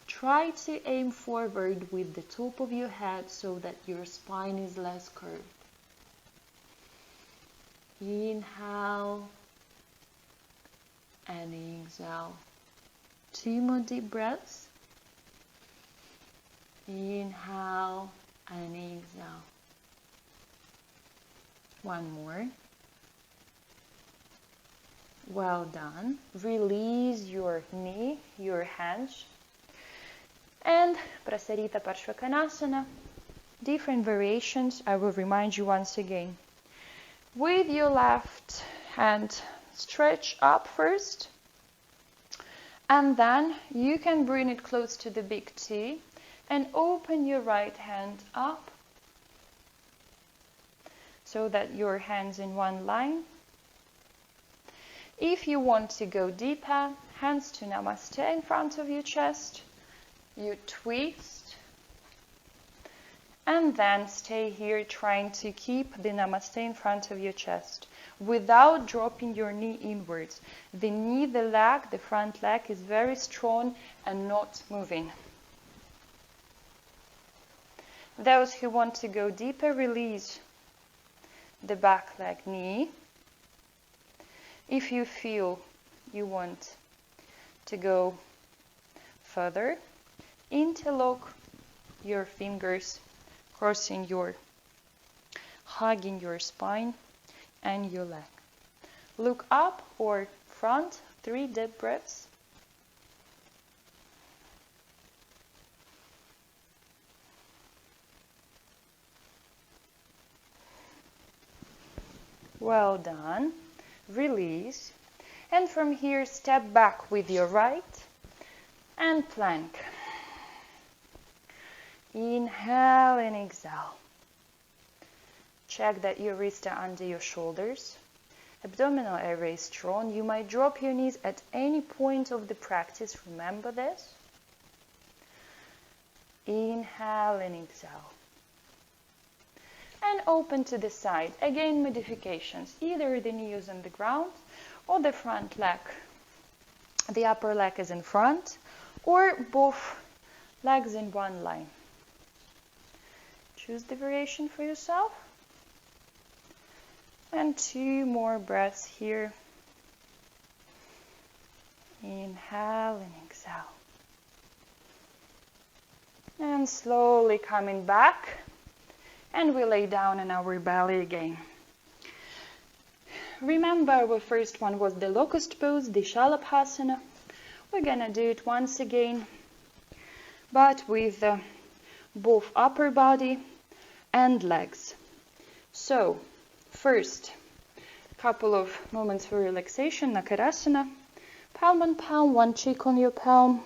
Try to aim forward with the top of your head so that your spine is less curved. Inhale and exhale. 2 more deep breaths. Inhale and exhale. 1 more. Well done. Release your knee, your hands. And Prasarita Parshvakonasana. Different variations. I will remind you once again. With your left hand, stretch up first. And then you can bring it close to the big T. And open your right hand up so that your hands in one line. If you want to go deeper, hands to Namaste in front of your chest. You twist and then stay here trying to keep the Namaste in front of your chest without dropping your knee inwards. The knee, the leg, the front leg is very strong and not moving. Those who want to go deeper, release the back leg, knee. If you feel you want to go further, interlock your fingers, hugging your spine and your leg. Look up or front, 3 deep breaths. Well done. Release. And from here, step back with your right and plank. Inhale and exhale. Check that your wrists are under your shoulders. Abdominal area is strong. You might drop your knees at any point of the practice. Remember this. Inhale and exhale. And open to the side. Again, modifications. Either the knee is on the ground or the front leg. The upper leg is in front or both legs in one line. Choose the variation for yourself. And 2 more breaths here. Inhale and exhale. And slowly coming back. And we lay down on our belly again. Remember, our first one was the locust pose, the shavasana. We're gonna do it once again, but with both upper body and legs. So, first, couple of moments for relaxation, nakarasana. Palm on palm, one cheek on your palm.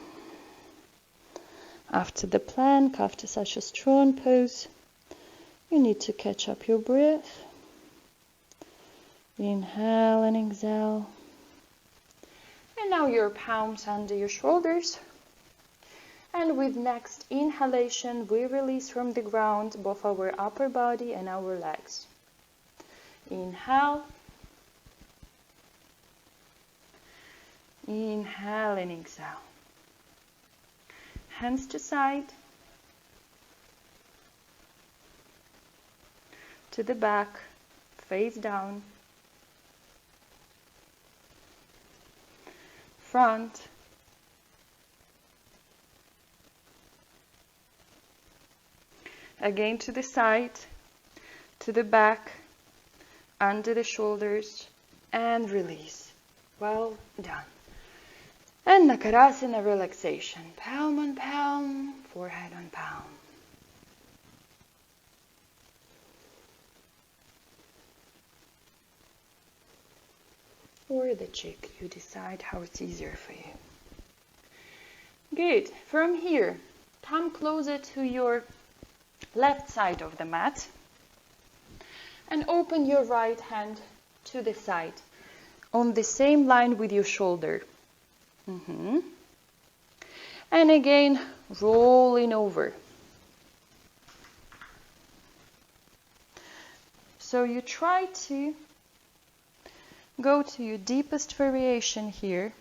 After the plank, after such a strong pose, you need to catch up your breath. Inhale and exhale. And now your palms under your shoulders. And with next inhalation, we release from the ground both our upper body and our legs. Inhale. Inhale and exhale. Hands to side. To the back, face down. Front. Again to the side, to the back, under the shoulders, and release. Well done. And Nakarasana relaxation. Palm on palm, forehead on palm. Or the cheek, you decide how it's easier for you. Good. From here, come closer to your left side of the mat and open your right hand to the side on the same line with your shoulder. And again, rolling over. So you try to go to your deepest variation here.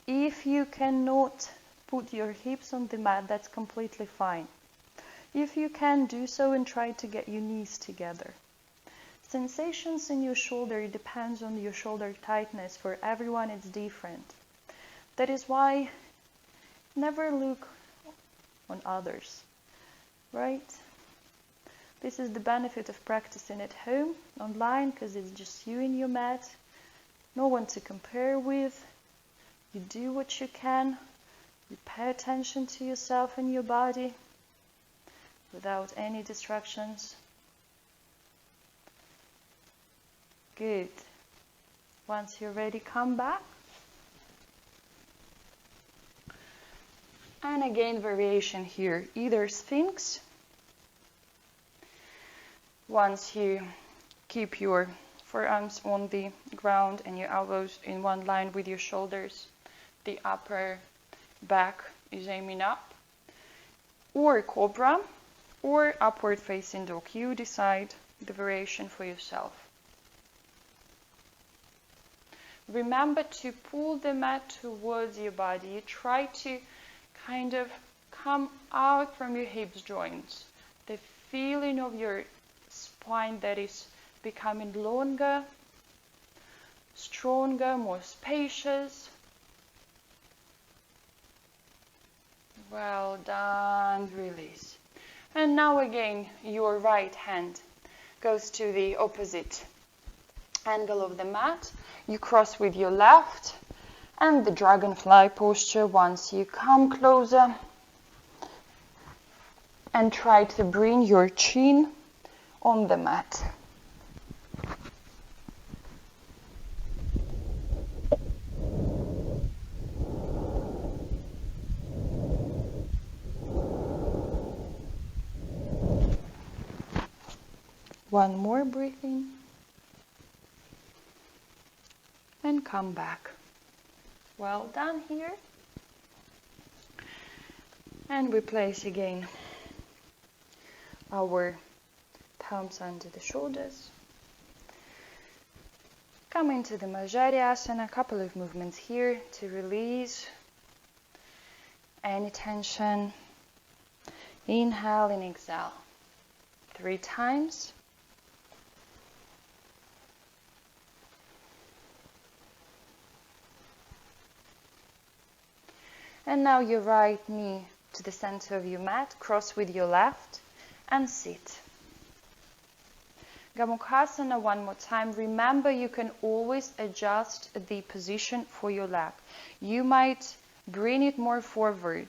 If you cannot put your hips on the mat, that's completely fine. If you can, do so and try to get your knees together. Sensations in your shoulder, it depends on your shoulder tightness. For everyone, it's different. That is why never look on others, right? This is the benefit of practicing at home, online, because it's just you and your mat. No one to compare with. You do what you can. You pay attention to yourself and your body without any distractions. Good. Once you're ready, come back. And again, variation here. Either Sphinx. Once you keep your forearms on the ground and your elbows in one line with your shoulders, the upper back is aiming up. Or Cobra, or Upward Facing Dog. You decide the variation for yourself. Remember to pull the mat towards your body. You try to kind of come out from your hips joints. The feeling of your spine that is becoming longer, stronger, more spacious. Well done. Release. And now again, your right hand goes to the opposite angle of the mat. You cross with your left, and the dragonfly posture once you come closer. And try to bring your chin on the mat. One more breathing. And come back. Well done here. And we place again our palms under the shoulders. Come into the asana. A couple of movements here to release any tension. Inhale and exhale. 3 times. And now your right knee to the center of your mat, cross with your left and sit. Gomukhasana one more time. Remember, you can always adjust the position for your leg. You might bring it more forward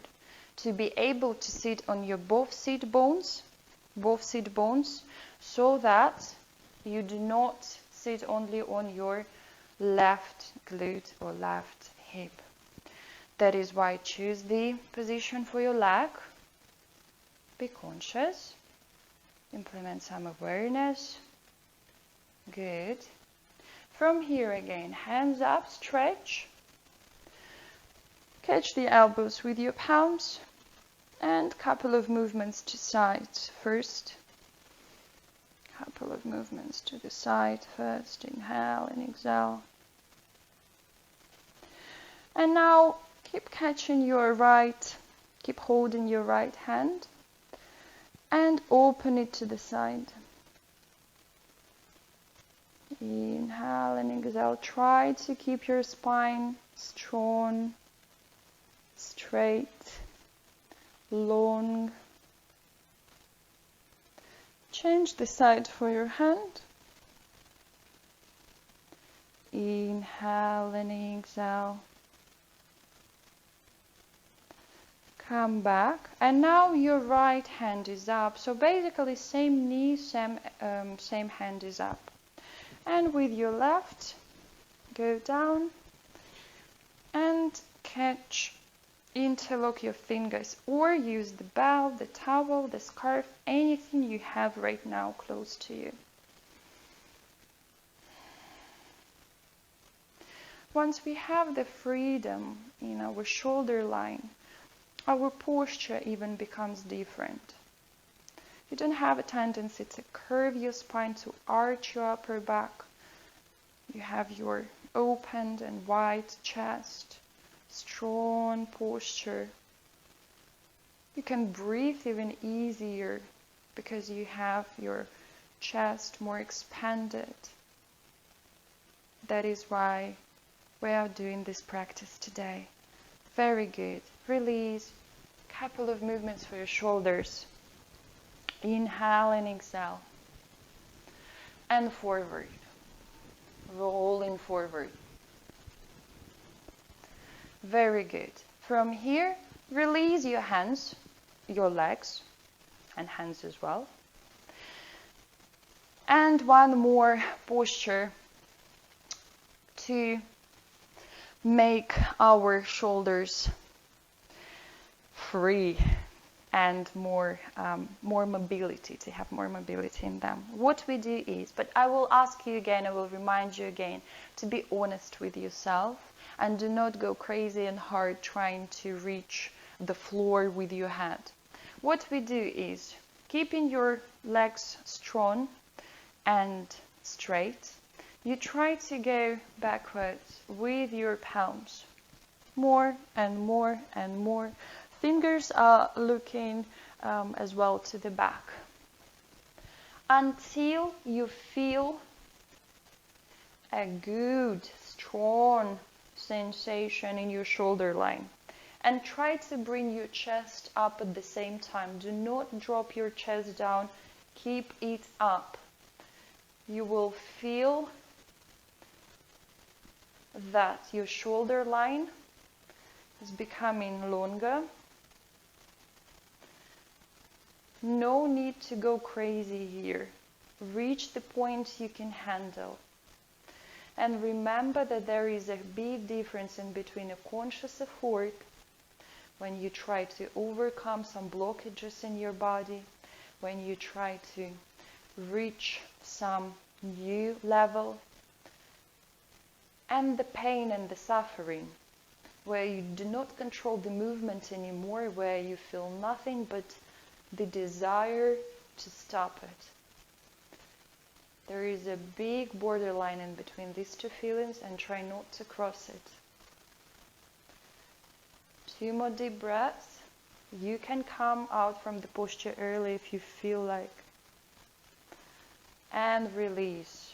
to be able to sit on your both sit bones, so that you do not sit only on your left glute or left hip. That is why choose the position for your leg. Be conscious. Implement some awareness. Good. From here again, hands up, stretch. Catch the elbows with your palms. And couple of movements to sides first. Couple of movements to the side first. Inhale and exhale. And now keep catching your right, keep holding your right hand and open it to the side. Inhale and exhale. Try to keep your spine strong, straight, long. Change the side for your hand. Inhale and exhale. Come back, and now your right hand is up. So basically, same knee, same hand is up. And with your left, go down and catch, interlock your fingers, or use the belt, the towel, the scarf, anything you have right now close to you. Once we have the freedom in our shoulder line, our posture even becomes different. You don't have a tendency to curve your spine, to arch your upper back. You have your opened and wide chest, strong posture. You can breathe even easier because you have your chest more expanded. That is why we are doing this practice today. Very good. Release. Couple of movements for your shoulders. Inhale and exhale. And forward. Rolling forward. Very good. From here, release your hands, your legs, and hands as well. And one more posture to make our shoulders free and more mobility, to have more mobility in them. What we do is, but I will ask you again, I will remind you again, to be honest with yourself and do not go crazy and hard trying to reach the floor with your head. What we do is, keeping your legs strong and straight, you try to go backwards with your palms. More and more and more. Fingers are looking as well to the back. Until you feel a good, strong sensation in your shoulder line. And try to bring your chest up at the same time. Do not drop your chest down. Keep it up. you will feel that your shoulder line is becoming longer. No need to go crazy here. Reach the point you can handle. And remember that there is a big difference in between a conscious effort, when you try to overcome some blockages in your body, when you try to reach some new level, and the pain and the suffering, where you do not control the movement anymore, where you feel nothing but the desire to stop it. There is a big borderline in between these two feelings, and try not to cross it. 2 more deep breaths. You can come out from the posture early if you feel like. And release.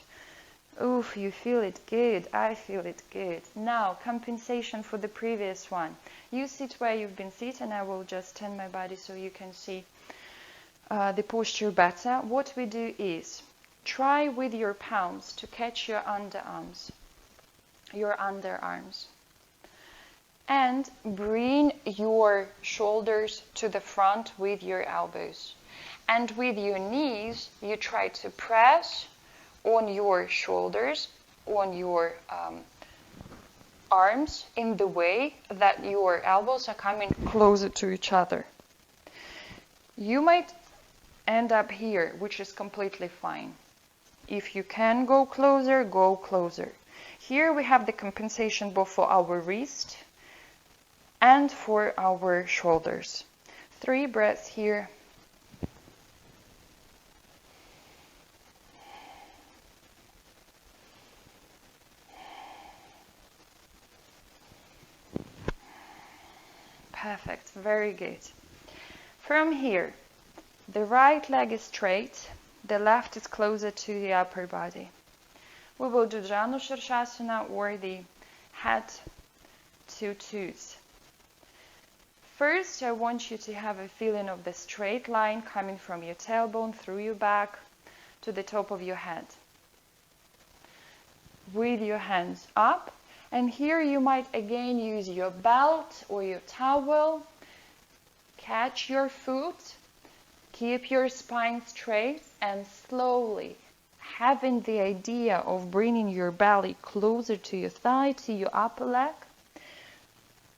Oof, you feel it good. I feel it good. Now, compensation for the previous one. You sit where you've been sitting. I will just turn my body so you can see the posture better. What we do is try with your palms to catch your underarms, and bring your shoulders to the front with your elbows. And with your knees, you try to press on your shoulders, on your arms, in the way that your elbows are coming closer to each other. You might end up here, which is completely fine. If you can go closer, go closer. Here we have the compensation both for our wrist and for our shoulders. 3 breaths here. Perfect, very good. From here, the right leg is straight, the left is closer to the upper body. We will do Janu Shirshasana, or the head to toes. First, I want you to have a feeling of the straight line coming from your tailbone through your back to the top of your head. With your hands up, and here you might again use your belt or your towel. Catch your foot, keep your spine straight, and slowly, having the idea of bringing your belly closer to your thigh, to your upper leg,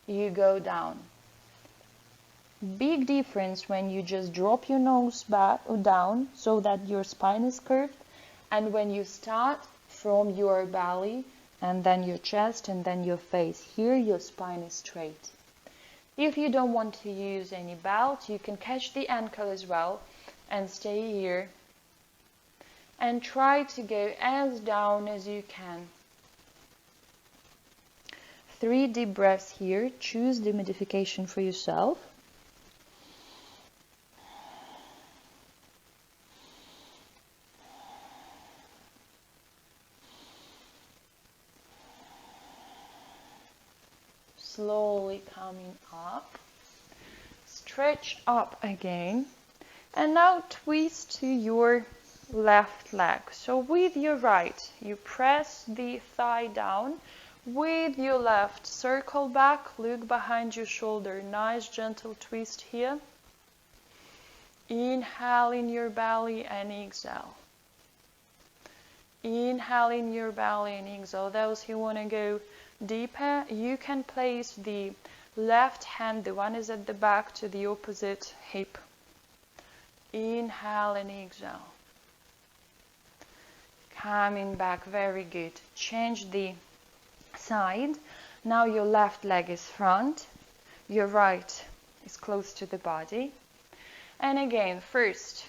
you go down. Big difference when you just drop your nose back or down so that your spine is curved, and when you start from your belly and then your chest and then your face. Here your spine is straight. If you don't want to use any belt, you can catch the ankle as well and stay here and try to go as down as you can. 3 deep breaths here. Choose the modification for yourself. Slowly coming up. Stretch up again. And now twist to your left leg. So with your right, you press the thigh down. With your left, circle back, look behind your shoulder. Nice gentle twist here. Inhale in your belly and exhale. Inhale in your belly and exhale. Those who want to go deeper, you can place the left hand, the one is at the back, to the opposite hip. Inhale and exhale. Coming back, very good. Change the side. Now your left leg is front, your right is close to the body. And again, first,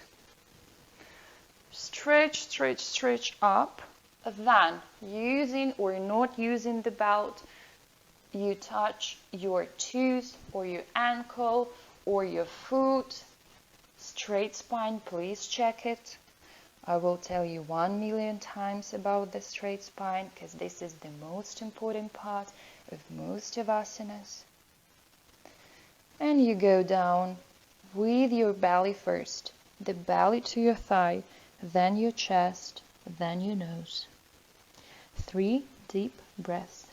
stretch, stretch, stretch up. Then, using or not using the belt, you touch your toes or your ankle or your foot. Straight spine, please check it. I will tell you 1,000,000 times about the straight spine because this is the most important part of most of asanas. And you go down with your belly first, the belly to your thigh, then your chest, then your nose. 3 deep breaths.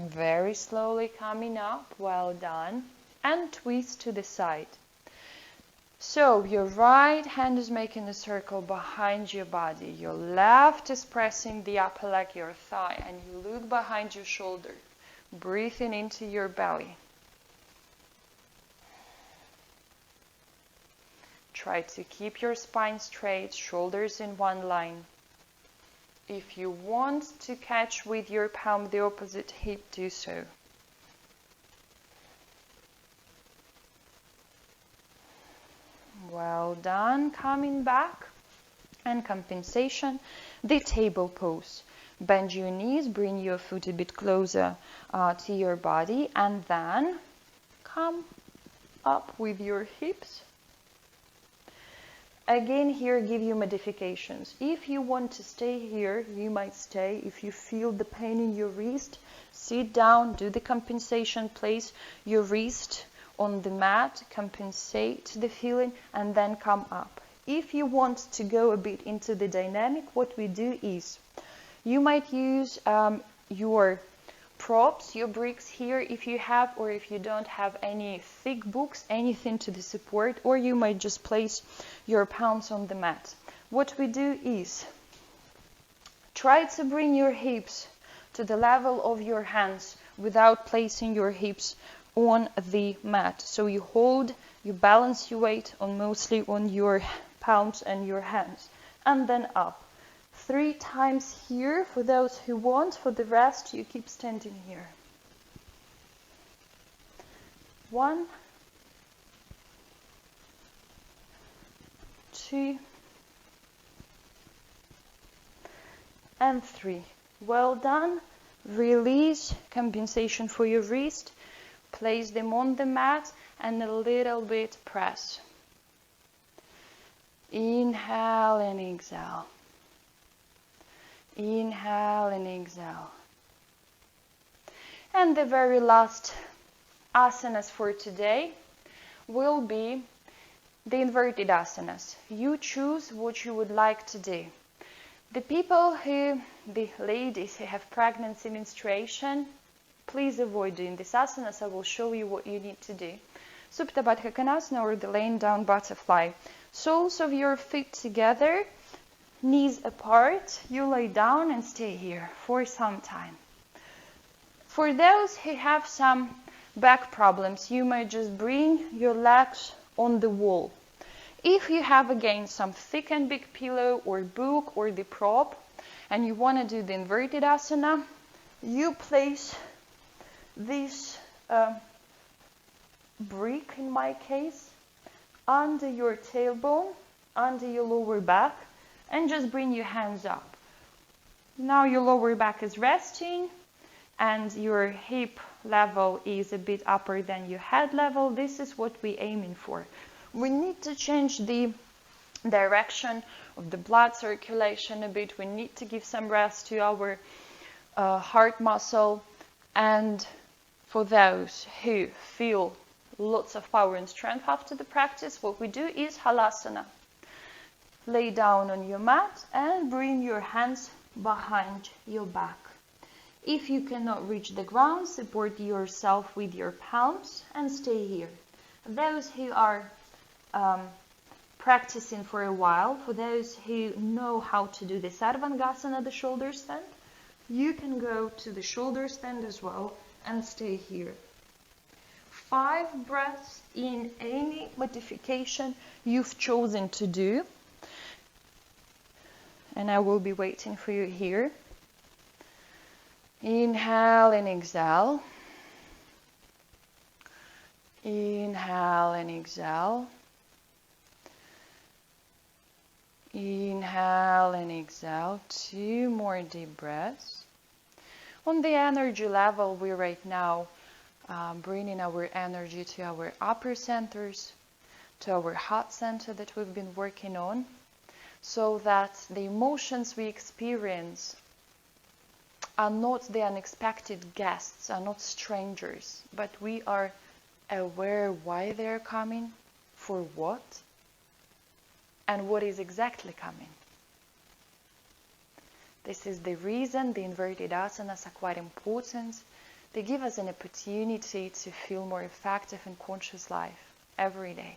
Very slowly coming up, well done. And twist to the side. So your right hand is making a circle behind your body. Your left is pressing the upper leg, your thigh, and you look behind your shoulder, breathing into your belly. Try to keep your spine straight, shoulders in one line. If you want to catch with your palm the opposite hip, do so. Well done. Coming back. And compensation, the table pose. Bend your knees, bring your foot a bit closer to your body, and then come up with your hips. Again, here give you modifications. If you want to stay here, you might stay. If you feel the pain in your wrist, sit down, do the compensation, place your wrist on the mat, compensate the feeling, and then come up. If you want to go a bit into the dynamic, what we do is, you might use your props, your bricks here if you have, or if you don't have any thick books, anything to the support, or you might just place your palms on the mat. What we do is try to bring your hips to the level of your hands without placing your hips on the mat. So you hold, you balance your weight on mostly on your palms and your hands, and then up. 3 times here for those who want. For the rest, you keep standing here. 1, 2, and 3. Well done. Release, compensation for your wrist. Place them on the mat and a little bit press. Inhale and exhale. Inhale and exhale. And the very last asanas for today will be the inverted asanas. You choose what you would like to do. The ladies who have pregnancy menstruation, please avoid doing this asanas. I will show you what you need to do. Supta Baddha Konasana, or the laying down butterfly. Soles of your feet together, knees apart, you lay down and stay here for some time. For those who have some back problems, you might just bring your legs on the wall. If you have again some thick and big pillow or book or the prop, and you want to do the inverted asana, you place this brick, in my case, under your tailbone, under your lower back, and just bring your hands up. Now your lower back is resting and your hip level is a bit upper than your head level. This is what we're aiming for. We need to change the direction of the blood circulation a bit. We need to give some rest to our heart muscle. And for those who feel lots of power and strength after the practice, what we do is halasana. Lay down on your mat and bring your hands behind your back. If you cannot reach the ground, support yourself with your palms and stay here. Those who are practicing for a while, for those who know how to do the Sarvangasana, the shoulder stand, you can go to the shoulder stand as well and stay here. 5 breaths in any modification you've chosen to do. And I will be waiting for you here. Inhale and exhale. Inhale and exhale. Inhale and exhale. 2 more deep breaths. On the energy level, we're right now bringing our energy to our upper centers, to our heart center that we've been working on, so that the emotions we experience are not the unexpected guests, are not strangers, but we are aware why they're coming, for what, and what is exactly coming. This is the reason the inverted asanas are quite important. They give us an opportunity to feel more effective and conscious life every day.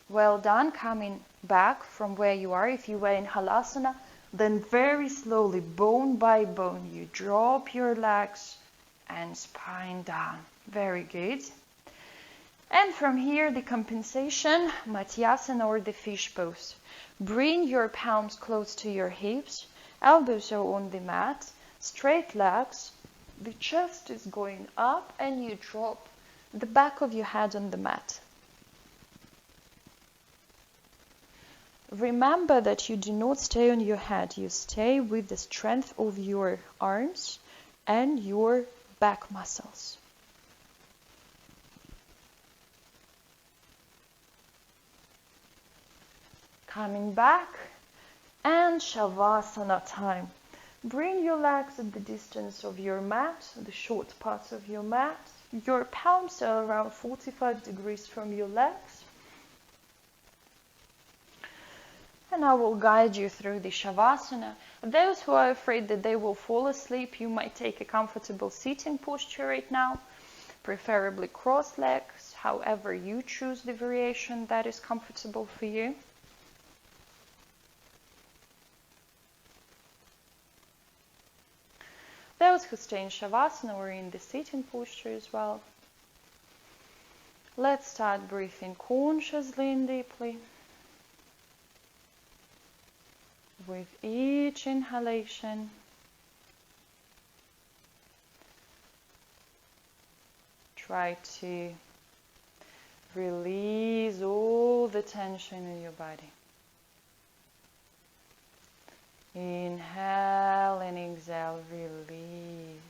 Well done coming back from where you are. If you were in halasana, then very slowly, bone by bone, you drop your legs and spine down. Very good. And from here, the compensation, Matyasana or the fish pose. Bring your palms close to your hips, elbows are on the mat, straight legs, the chest is going up, and you drop the back of your head on the mat. Remember that you do not stay on your head, you stay with the strength of your arms and your back muscles. Coming back, and shavasana time. Bring your legs at the distance of your mat, the short parts of your mat. Your palms are around 45 degrees from your legs. And I will guide you through the shavasana. Those who are afraid that they will fall asleep, you might take a comfortable sitting posture right now, preferably cross legs, however you choose the variation that is comfortable for you. Those who stay in shavasana or in the sitting posture as well. Let's start breathing consciously and deeply. With each inhalation, try to release all the tension in your body. Inhale and exhale, release.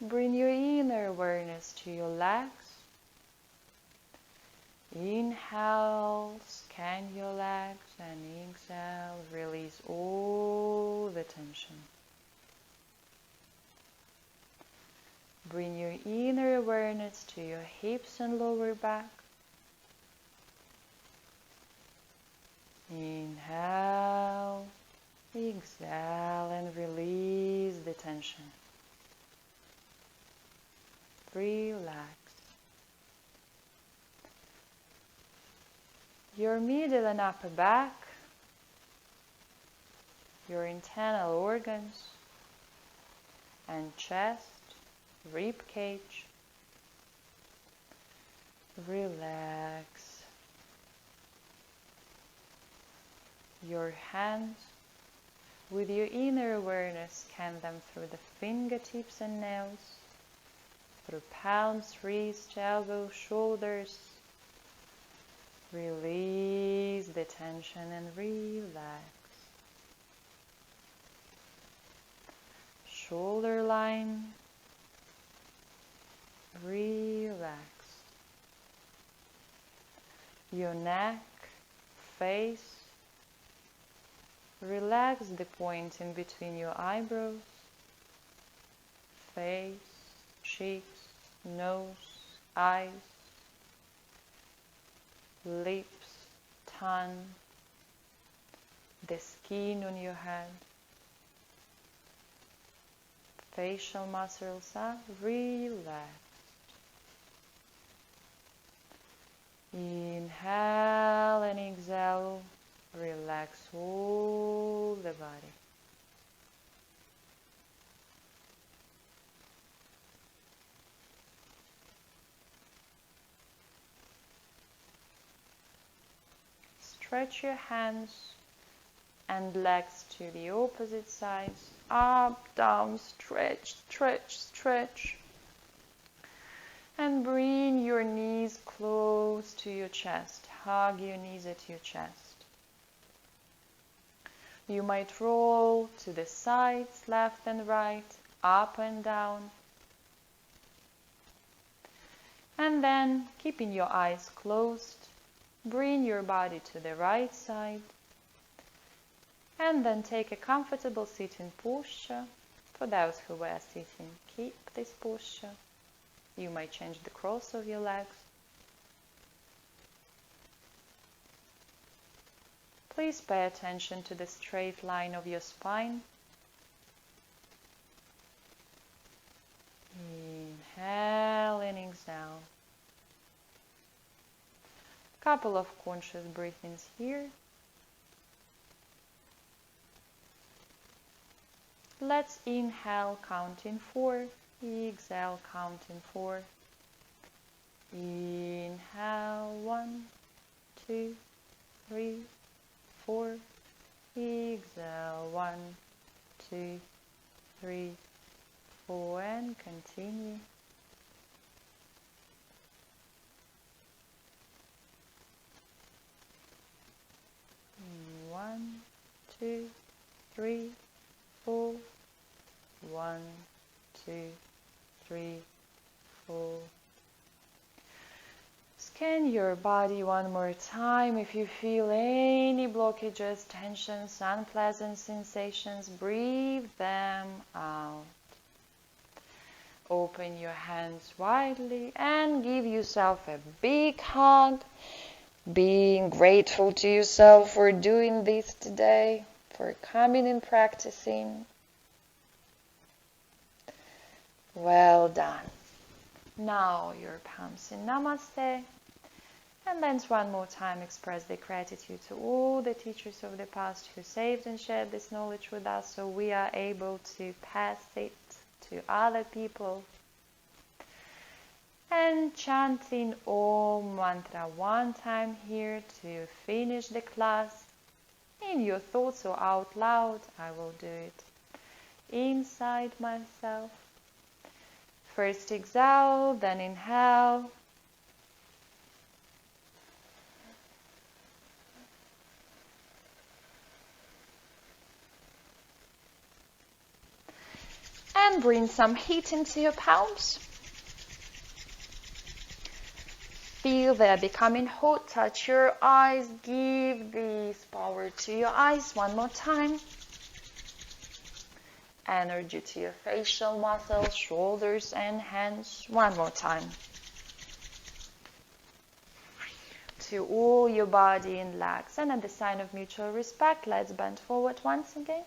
Bring your inner awareness to your legs. Inhale, scan your legs, and exhale, release all the tension. Bring your inner awareness to your hips and lower back. Inhale, exhale, and release the tension. Relax. Your middle and upper back, your internal organs and chest, rib cage. Relax. Your hands, with your inner awareness, scan them through the fingertips and nails, through palms, wrists, elbows, shoulders. Release the tension and relax. Shoulder line. Relax. Your neck, face. Relax the point in between your eyebrows, face, cheeks, nose, eyes, lips, tongue, the skin on your head. Facial muscles are relaxed. Inhale and exhale. Relax all the body. Stretch your hands and legs to the opposite sides. Up, down, stretch, stretch, stretch. And bring your knees close to your chest. Hug your knees at your chest. You might roll to the sides, left and right, up and down. And then, keeping your eyes closed, bring your body to the right side And then take a comfortable sitting posture. For those who were sitting, keep this posture. You may change the cross of your legs. Please pay attention to the straight line of your spine. Inhale and exhale. Couple of conscious breathings here. Let's inhale, counting 4. Exhale, counting 4. Inhale, 1, 2, 3, 4. Exhale, 1, 2, 3, 4, and continue. One, 2, 3, 4. 1, 2, 3, 4. Scan your body one more time. If you feel any blockages, tensions, unpleasant sensations, breathe them out. Open your hands widely and give yourself a big hug. Being grateful to yourself for doing this today, for coming and practicing. Well done. Now your palms in Namaste. And then one more time express the gratitude to all the teachers of the past who saved and shared this knowledge with us so we are able to pass it to other people. And chanting Om mantra one time here to finish the class. In your thoughts or out loud, I will do it inside myself. First exhale, then inhale. And bring some heat into your palms. Feel they're becoming hot. Touch your eyes. Give this power to your eyes one more time. Energy to your facial muscles, shoulders and hands. One more time. To all your body and legs. And at the sign of mutual respect, let's bend forward once again.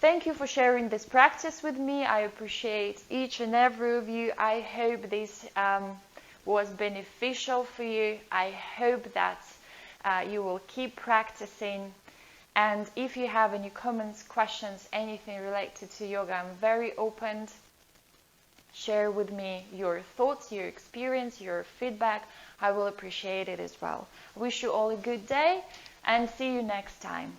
Thank you for sharing this practice with me. I appreciate each and every of you. I hope this was beneficial for you. I hope that you will keep practicing. And if you have any comments, questions, anything related to yoga, I'm very open. Share with me your thoughts, your experience, your feedback. I will appreciate it as well. I wish you all a good day and see you next time.